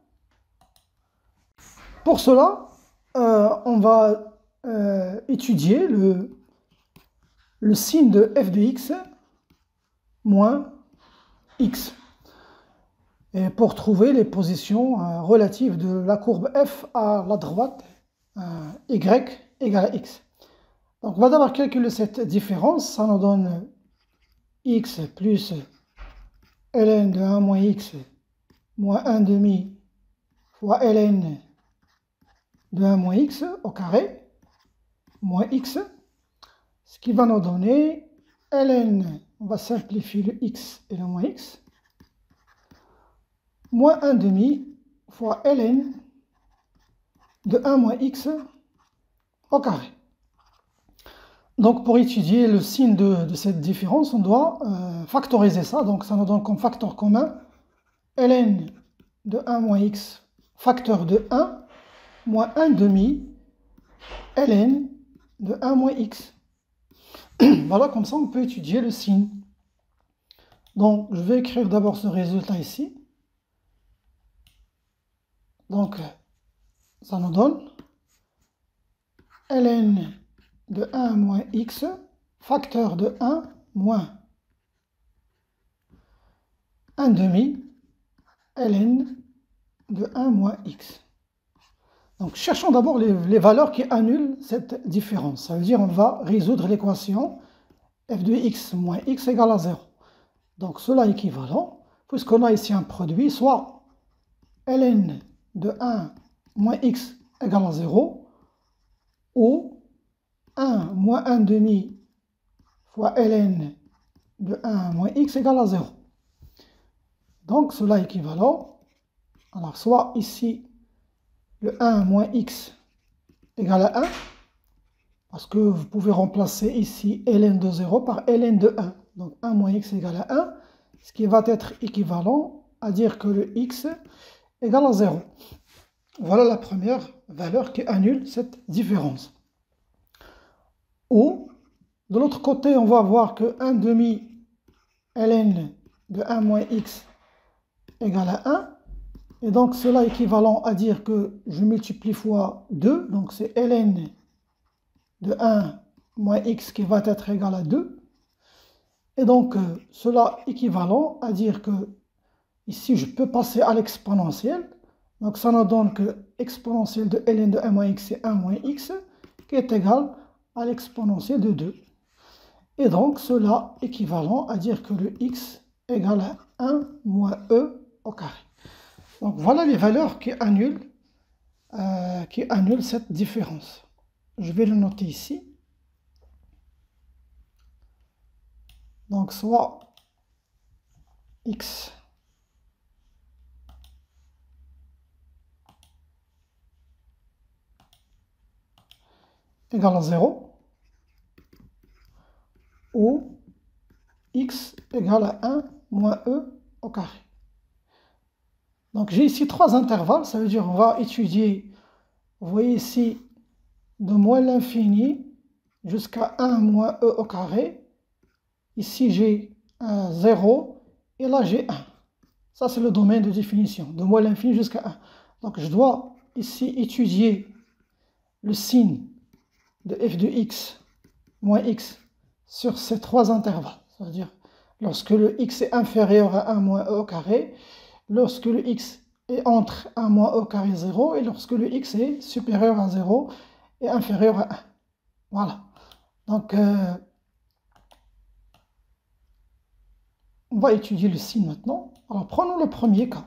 Pour cela, on va étudier le signe de f de x moins x. Et pour trouver les positions relatives de la courbe f à la droite y égale à x. Donc on va d'abord calculer cette différence. Ça nous donne x plus ln de 1 moins x moins 1 demi fois ln de 1 moins x au carré moins x, ce qui va nous donner ln, on va simplifier le x et le moins x, moins 1 demi fois ln de 1 moins x au carré. Donc pour étudier le signe de cette différence, on doit factoriser ça. Donc ça nous donne comme facteur commun ln de 1 moins x facteur de 1 moins 1 demi ln de 1 moins x. Voilà, comme ça on peut étudier le signe. Donc je vais écrire d'abord ce résultat ici. Donc ça nous donne ln de 1 moins x facteur de 1 moins 1 demi ln de 1 moins x. Donc cherchons d'abord les valeurs qui annulent cette différence. Ça veut dire on va résoudre l'équation f de x moins x égale à 0. Donc cela est équivalent, puisqu'on a ici un produit, soit ln de 1 moins x égale à 0, ou 1 moins 1 demi fois ln de 1 moins x égale à 0. Donc cela est équivalent. Alors soit ici le 1 moins x égale à 1, parce que vous pouvez remplacer ici ln de 0 par ln de 1. Donc 1 moins x égale à 1, ce qui va être équivalent à dire que le x égale à 0. Voilà la première valeur qui annule cette différence. Ou, de l'autre côté, on va voir que 1 demi ln de 1 moins x égale à 1. Et donc cela est équivalent à dire que je multiplie fois 2, donc c'est ln de 1 moins x qui va être égal à 2. Et donc, cela équivalent à dire que ici, je peux passer à l'exponentielle. Donc, ça nous donne que l'exponentielle de ln de 1 moins x, c'est 1 moins x, qui est égal à l'exponentielle de 2. Et donc, cela équivalent à dire que le x égale à 1 moins e au carré. Donc, voilà les valeurs qui annulent cette différence. Je vais le noter ici. Donc, soit x égale à 0 ou x égale à 1 moins e au carré. Donc j'ai ici trois intervalles, ça veut dire on va étudier, vous voyez ici, de moins l'infini jusqu'à 1 moins e au carré. Ici j'ai un 0 et là j'ai 1. Ça c'est le domaine de définition, de moins l'infini jusqu'à 1. Donc je dois ici étudier le signe de f de x moins x sur ces trois intervalles. C'est-à-dire lorsque le x est inférieur à 1 moins e au carré, lorsque le x est entre 1 moins e au carré 0 et lorsque le x est supérieur à 0 et inférieur à 1. Voilà. Donc, on va étudier le signe maintenant. Alors, prenons le premier cas.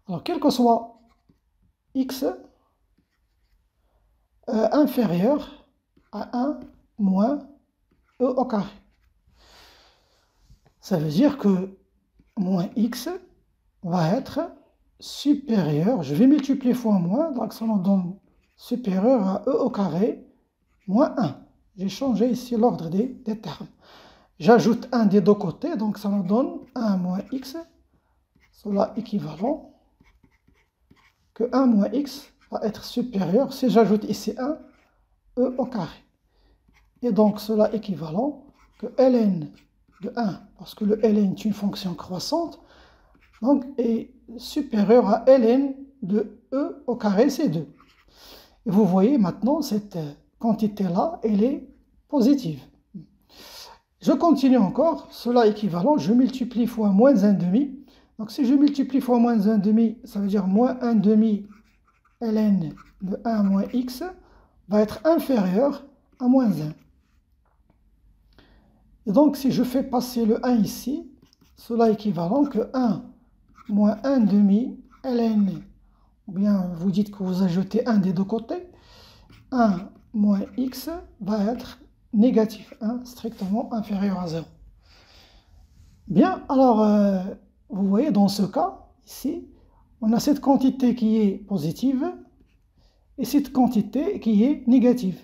Alors, quel que soit x inférieur à 1 moins e au carré. Ça veut dire que moins x va être supérieur, je vais multiplier fois moins, donc ça nous donne supérieur à e au carré moins 1. J'ai changé ici l'ordre des termes. J'ajoute 1 des deux côtés, donc ça nous donne 1 moins x, cela équivalent que 1 moins x va être supérieur, si j'ajoute ici 1, e au carré. Et donc cela équivalent que ln de 1, parce que le ln est une fonction croissante, donc est supérieur à ln de e au carré, c'est 2. Et vous voyez maintenant, cette quantité-là, elle est positive. Je continue encore, cela équivalent, je multiplie fois moins 1 demi. Donc si je multiplie fois moins 1 demi, ça veut dire moins 1 demi ln de 1 moins x va être inférieur à moins 1. Et donc si je fais passer le 1 ici, cela équivalent que 1 moins 1 demi ln, ou bien vous dites que vous ajoutez 1 des deux côtés, 1 moins x va être négatif 1, strictement inférieur à 0. Bien, alors, vous voyez, dans ce cas, ici, on a cette quantité qui est positive et cette quantité qui est négative.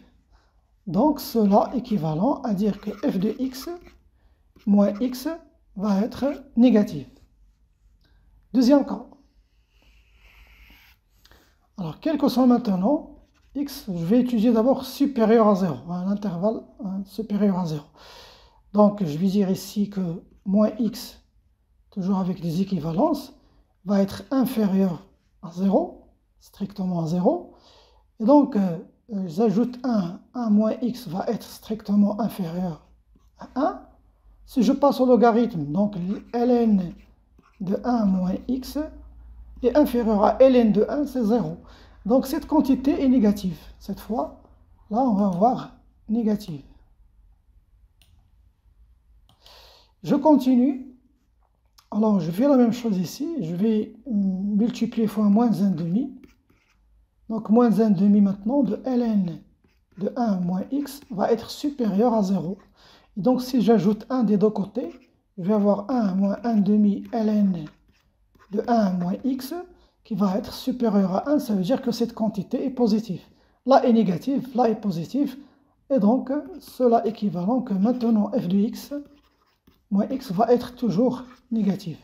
Donc, cela équivalent à dire que f de x moins x va être négatif. Deuxième cas. Alors, quel que soit maintenant x, je vais étudier d'abord supérieur à 0, un intervalle supérieur à 0. Donc, je vais dire ici que moins x, toujours avec des équivalences, va être inférieur à 0, strictement à 0. Et donc, j'ajoute 1 moins x va être strictement inférieur à 1. Si je passe au logarithme, donc ln de 1 moins x est inférieur à ln de 1, c'est 0. Donc cette quantité est négative. Cette fois, là, on va avoir négative. Je continue. Alors, je fais la même chose ici. Je vais multiplier fois moins 1 demi. Donc, moins 1 demi maintenant de ln de 1 moins x va être supérieur à 0. Et donc, si j'ajoute 1 des deux côtés, je vais avoir 1 moins 1 demi ln de 1 moins x qui va être supérieur à 1. Ça veut dire que cette quantité est positive. Là est négative, là est positive. Et donc, cela équivalent que maintenant f de x moins x va être toujours négatif.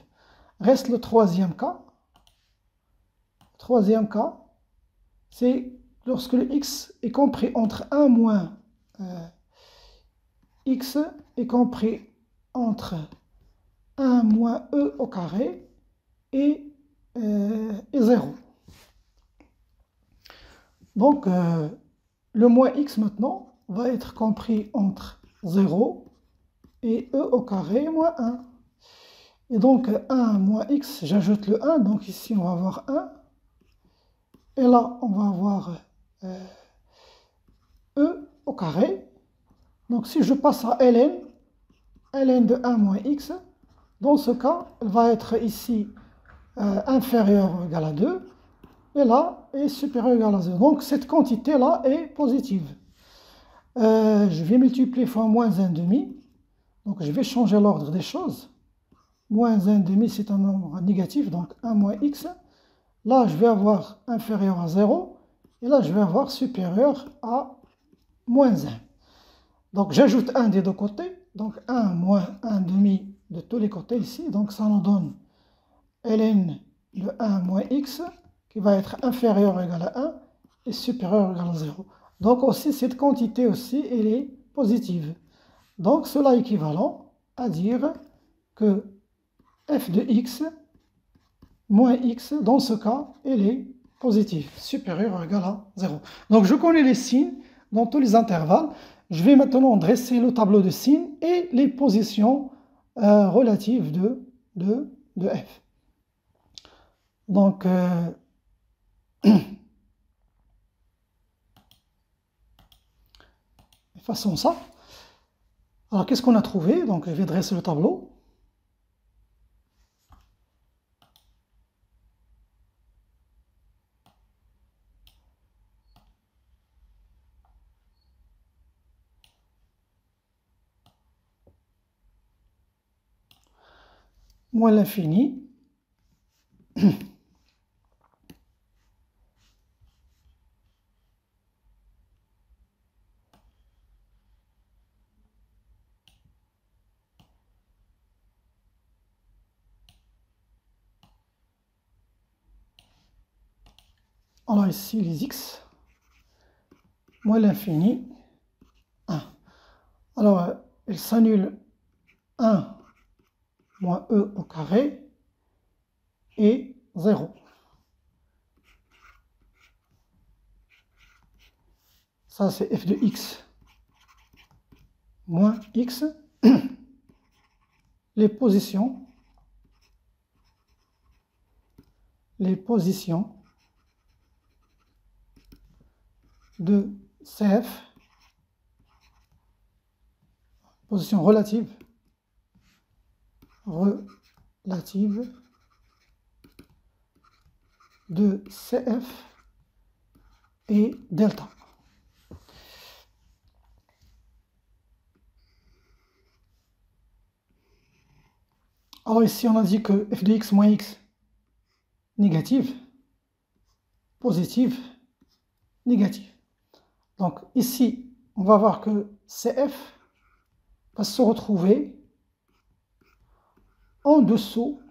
Reste le troisième cas. Le troisième cas, c'est lorsque le x est compris entre 1 moins x est compris entre 1 moins e au carré et 0. Donc, le moins x maintenant va être compris entre 0 et e au carré moins 1. Et donc 1 moins x, j'ajoute le 1, donc ici on va avoir 1. Et là on va avoir e au carré. Donc si je passe à ln de 1 moins x, dans ce cas, elle va être ici inférieure ou égale à 2, et là est supérieure ou égale à 0. Donc cette quantité-là est positive. Je vais multiplier fois moins 1,5, donc je vais changer l'ordre des choses. Moins 1,5, c'est un nombre négatif, donc 1 moins x. Là, je vais avoir inférieur à 0, et là, je vais avoir supérieur à moins 1. Donc j'ajoute 1 des deux côtés, donc 1 moins 1,5 de tous les côtés ici, donc ça nous donne ln de 1 moins x, qui va être inférieur ou égal à 1, et supérieur ou égal à 0. Donc aussi, cette quantité aussi, elle est positive. Donc cela est équivalent à dire que f de x moins x, dans ce cas, elle est positive, supérieure ou égale à 0. Donc je connais les signes dans tous les intervalles. Je vais maintenant dresser le tableau de signes et les positions relatives de f. Donc, façon ça. Alors, qu'est-ce qu'on a trouvé? Donc, je vais dresser le tableau. Moins l'infini. Alors ici, les x, moins l'infini, 1. Alors, il s'annule 1 moins e au carré et 0. Ça, c'est f de x moins x. Les positions de CF, position relative de CF et delta. Alors ici, on a dit que f de x moins x, négative, positive, négative. Donc ici, on va voir que CF va se retrouver en dessous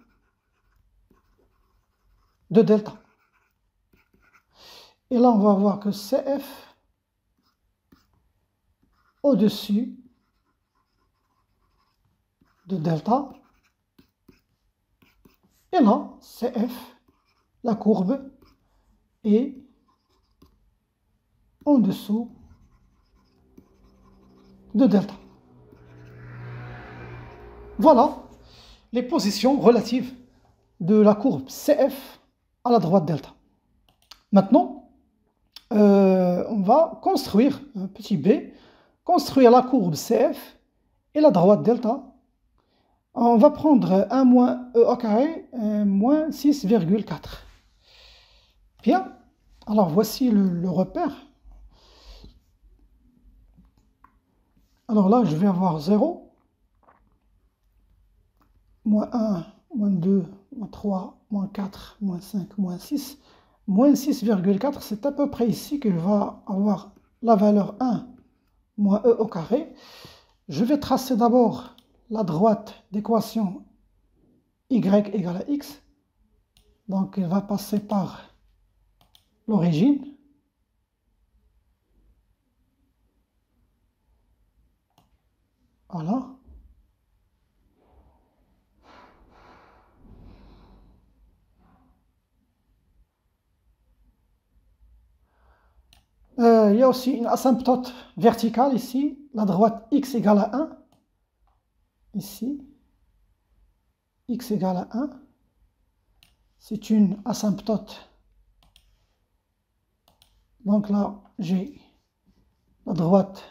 de delta. Et là, on va voir que CF au-dessus de delta. Et là, CF, la courbe, est en dessous de delta. Voilà les positions relatives de la courbe CF à la droite delta. Maintenant, on va construire un petit b, construire la courbe CF et la droite delta. On va prendre 1 moins e au carré moins 6,4. Bien, alors voici le repère. Alors là, je vais avoir 0, moins 1, moins 2, moins 3, moins 4, moins 5, moins 6. Moins 6,4, c'est à peu près ici que je vais avoir la valeur 1 moins e au carré. Je vais tracer d'abord la droite d'équation y égale à x. Donc, elle va passer par l'origine. Voilà. Il y a aussi une asymptote verticale ici, la droite x égale à 1, ici, x égale à 1, c'est une asymptote. Donc là, j'ai la droite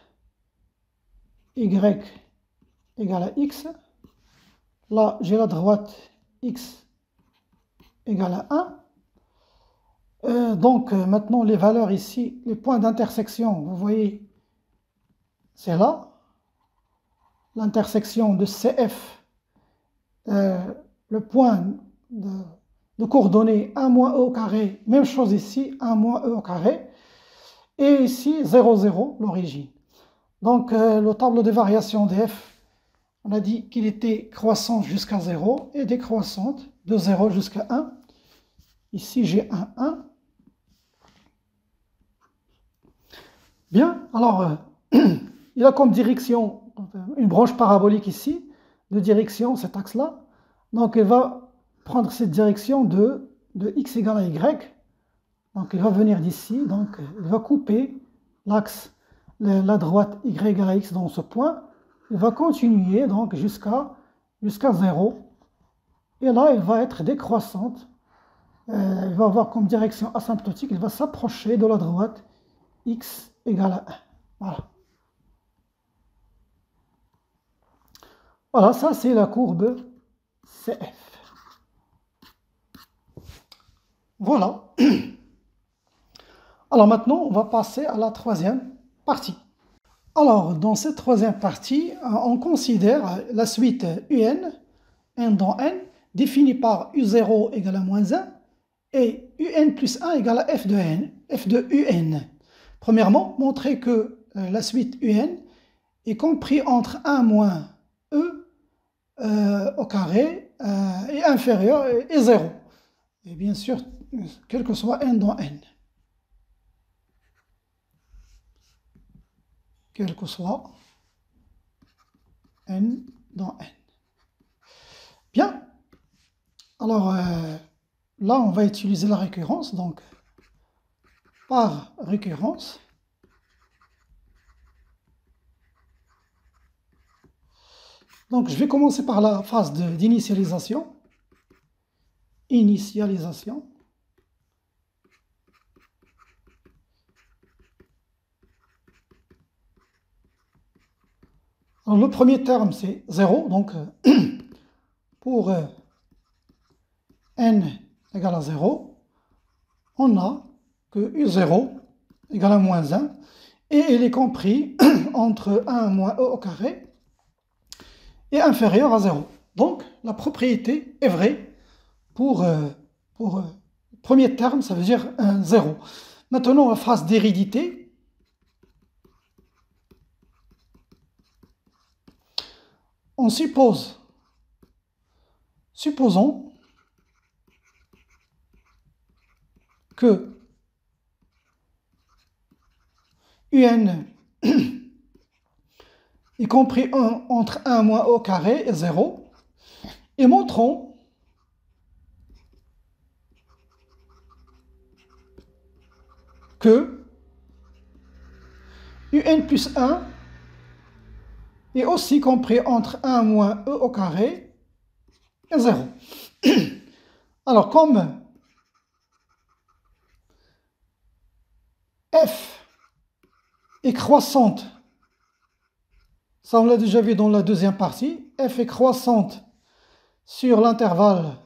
y égale à x. Là, j'ai la droite x égale à 1. Donc, maintenant, les valeurs ici, les points d'intersection, vous voyez, c'est là. L'intersection de CF, le point de coordonnées 1 moins e au carré, même chose ici, 1 moins e au carré. Et ici, 0, 0, l'origine. Donc, le tableau de variation de f, on a dit qu'il était croissant jusqu'à 0 et décroissante de 0 jusqu'à 1. Ici, j'ai un 1. Bien, alors, il a comme direction une branche parabolique ici, de direction, cet axe-là. Donc, il va prendre cette direction de x égale à y. Donc, il va venir d'ici, donc il va couper l'axe, la droite y égale à x dans ce point. Il va continuer donc jusqu'à 0. Et là, il va être décroissante. Il va avoir comme direction asymptotique, il va s'approcher de la droite x égale à 1. Voilà. Voilà, ça c'est la courbe CF. Voilà. Alors maintenant, on va passer à la troisième partie. Alors, dans cette troisième partie, on considère la suite UN, n dans n, définie par U0 égale à moins 1 et UN plus 1 égale à f de n, f de UN. Premièrement, montrer que la suite UN est comprise entre 1 moins e au carré est inférieur et 0. Et bien sûr, quel que soit n dans n. Quel que soit n dans n. Bien. Alors, là, on va utiliser la récurrence. Donc, par récurrence, donc je vais commencer par la phase d'initialisation. Initialisation. Alors, le premier terme, c'est 0. Donc, pour n égale à 0, on a que U0 égale à moins 1. Et il est compris entre 1 moins e au carré et inférieur à 0. Donc, la propriété est vraie pour premier terme, ça veut dire 0. Maintenant, la phase d'hérédité. On suppose, supposons que UN est compris entre 1 moins au carré et 0, et montrons que UN plus 1 est aussi compris entre 1 moins e au carré et 0. Alors, comme f est croissante, ça on l'a déjà vu dans la deuxième partie, f est croissante sur l'intervalle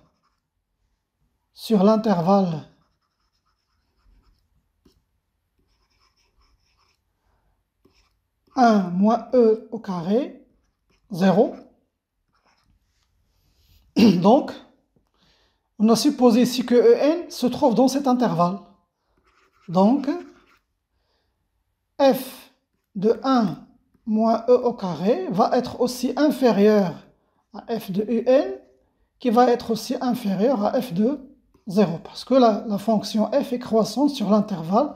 1 moins e au carré, 0. Donc, on a supposé ici que en se trouve dans cet intervalle. Donc, f de 1 moins e au carré va être aussi inférieur à f de un, qui va être aussi inférieur à f de 0, parce que la fonction f est croissante sur l'intervalle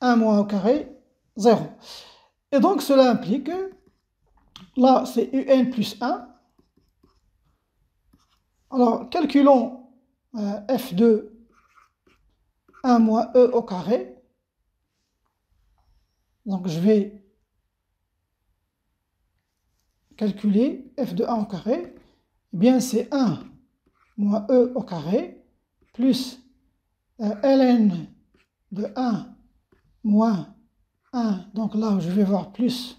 1 moins au carré, 0. Et donc, cela implique, là, c'est un plus 1. Alors, calculons f de 1 moins e au carré. Donc je vais calculer f de 1 au carré. Eh bien c'est 1 moins e au carré plus ln de 1 moins 1. Donc là je vais voir plus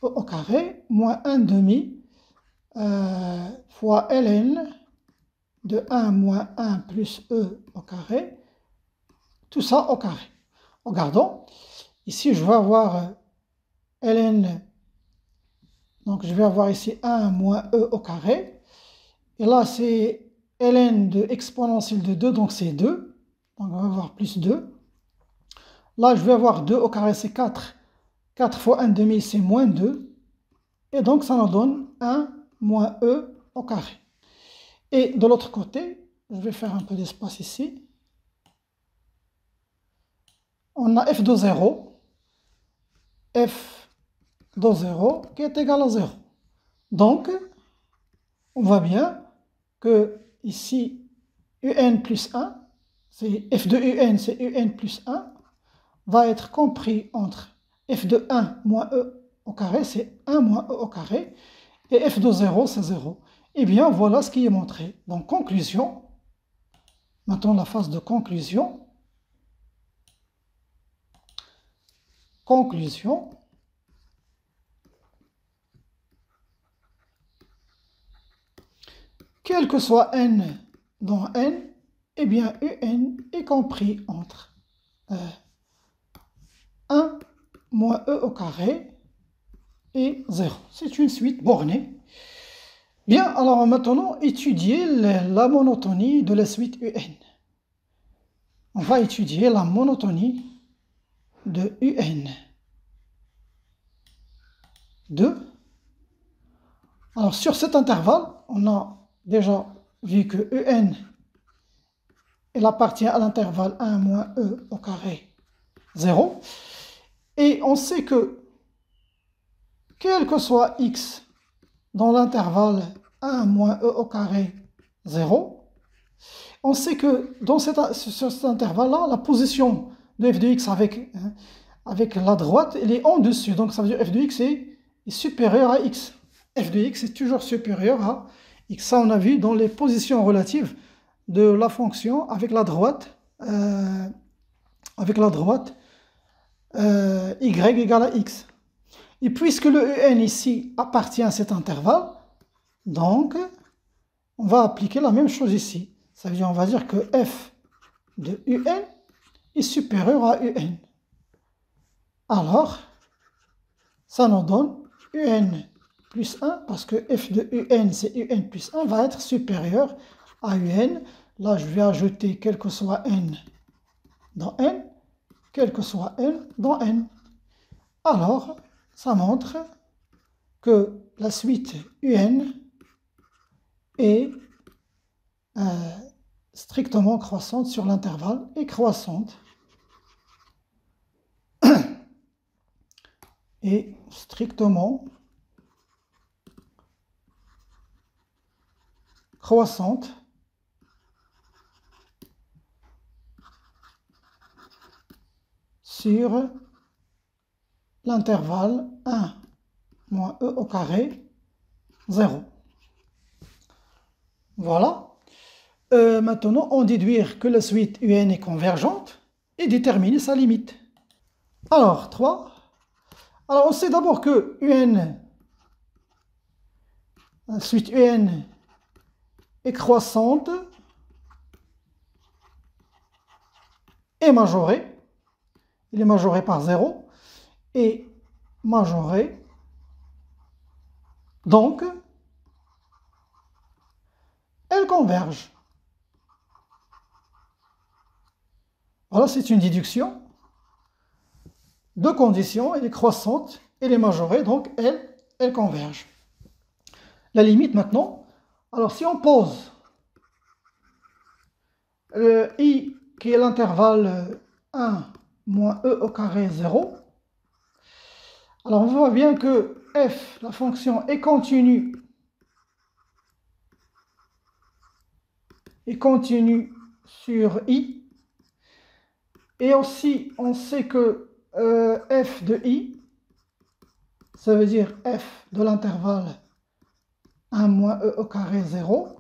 e au carré moins 1 demi fois ln de 1 moins 1 plus e au carré. Tout ça au carré. Regardons. Ici je vais avoir ln. Donc je vais avoir ici 1 moins e au carré. Et là c'est ln de exponentielle de 2, donc c'est 2. Donc on va avoir plus 2. Là je vais avoir 2 au carré, c'est 4. 4 fois 1 demi, c'est moins 2. Et donc ça nous donne 1 moins e au carré. Et de l'autre côté, je vais faire un peu d'espace ici. On a f de 0. F de 0 qui est égal à 0. Donc, on voit bien que ici, un plus 1, c'est f de un, c'est un plus 1, va être compris entre f de 1 moins e au carré, c'est 1 moins e au carré, et f de 0, c'est 0. Eh bien, voilà ce qui est montré. Donc, conclusion. Maintenant, la phase de conclusion. Conclusion. Quel que soit n dans n, eh bien, un est compris entre 1 moins e au carré et 0. C'est une suite bornée. Bien, alors maintenant, étudier la monotonie de la suite un. On va étudier la monotonie de un. 2. Alors, sur cet intervalle, on a déjà vu que un, il appartient à l'intervalle 1 moins e au carré 0. Et on sait que, quel que soit x dans l'intervalle 1 moins e au carré 0, on sait que sur cet intervalle-là, la position de f de x avec la droite, elle est en dessus. Donc ça veut dire f de x est supérieur à x. F de x est toujours supérieur à x. Ça, on a vu dans les positions relatives de la fonction avec la droite, y égale à x. Et puisque le un ici appartient à cet intervalle, donc on va appliquer la même chose ici. Ça veut dire, on va dire que f de un est supérieur à un. Alors, ça nous donne un plus 1, parce que f de un, c'est un plus 1, va être supérieur à un. Là, je vais ajouter quel que soit n dans n, quel que soit n dans n. Alors, ça montre que la suite un est strictement croissante sur l'intervalle et croissante. Et strictement croissante sur l'intervalle 1 moins e au carré 0. Voilà. Maintenant, on déduire que la suite un est convergente et déterminer sa limite. Alors, 3. Alors, on sait d'abord que la suite un est croissante et majorée. Il est majoré par 0 et majoré. Donc, elle converge. Voilà, c'est une déduction. Deux conditions, elle est croissante, elle est majorée, donc elle converge. La limite maintenant, alors si on pose le i qui est l'intervalle 1 moins e au carré 0, alors on voit bien que f, la fonction, est continue sur i, et aussi on sait que f de i, ça veut dire f de l'intervalle 1 moins e au carré 0.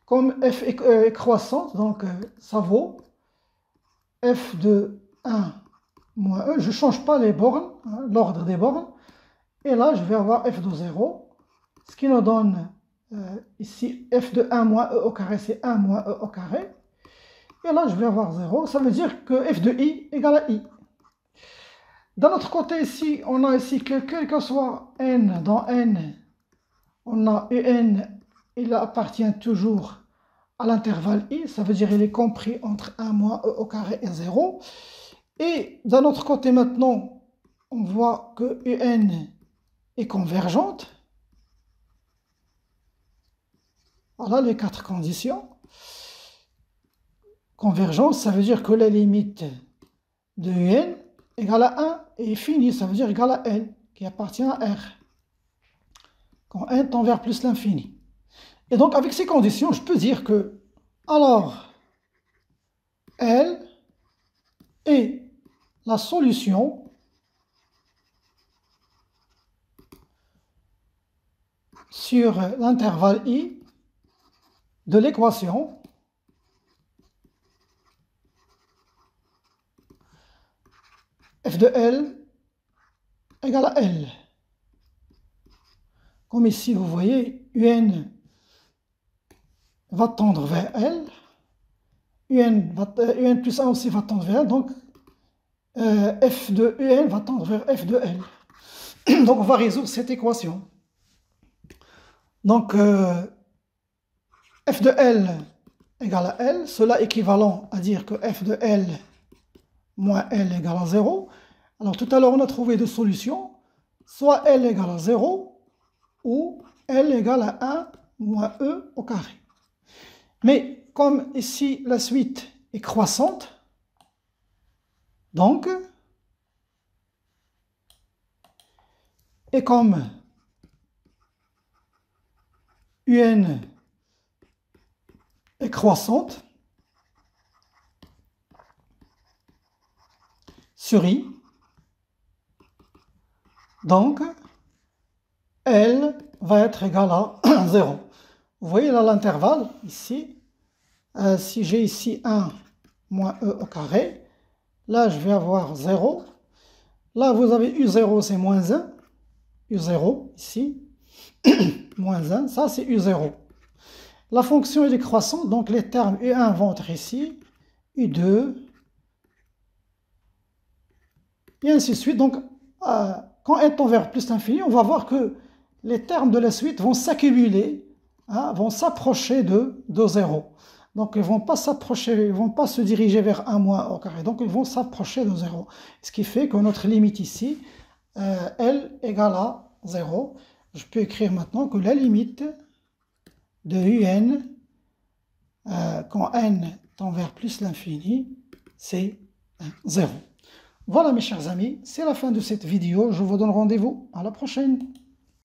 Comme f est croissante, donc ça vaut f de 1 moins e. Je ne change pas les bornes, hein, l'ordre des bornes. Et là, je vais avoir f de 0, ce qui nous donne ici f de 1 moins e au carré, c'est 1 moins e au carré. Et là, je vais avoir 0. Ça veut dire que f de i égale à i. D'un autre côté, ici, on a ici que quel que soit n dans n, on a un, il appartient toujours à l'intervalle i. Ça veut dire qu'il est compris entre 1 moins e au carré et 0. Et d'un autre côté, maintenant, on voit que un est convergente. Voilà les 4 conditions. Convergence, ça veut dire que la limite de un égale à 1 et finie, ça veut dire égale à L, qui appartient à R. Quand n tend vers plus l'infini. Et donc, avec ces conditions, je peux dire que, alors, L est la solution sur l'intervalle i de l'équation f de L égale à L. Comme ici, vous voyez, un va tendre vers L, un plus 1 aussi va tendre vers L, donc f de un va tendre vers f de L. Donc on va résoudre cette équation. Donc f de L égale à L, cela équivalent à dire que f de L moins L égale à 0. Alors tout à l'heure on a trouvé deux solutions, soit L égale à 0 ou L égale à 1 moins E au carré. Mais comme ici la suite est croissante, donc, et comme UN est croissante sur I, donc L va être égal à 0. Vous voyez là l'intervalle, ici, si j'ai ici 1 moins E au carré, là je vais avoir 0. Là vous avez U0, c'est moins 1. U0, ici, moins 1, ça c'est U0. La fonction est décroissante, donc les termes U1 vont être ici, U2, et ainsi de suite. Donc, quand n tend vers plus l'infini, on va voir que les termes de la suite vont s'accumuler, hein, vont s'approcher de 0. Donc, ils ne vont pas s'approcher, ils ne vont pas se diriger vers 1 moins au carré. Donc, ils vont s'approcher de 0. Ce qui fait que notre limite ici, L égale à 0. Je peux écrire maintenant que la limite de UN, quand n tend vers plus l'infini, c'est 0. Voilà mes chers amis, c'est la fin de cette vidéo. Je vous donne rendez-vous à la prochaine.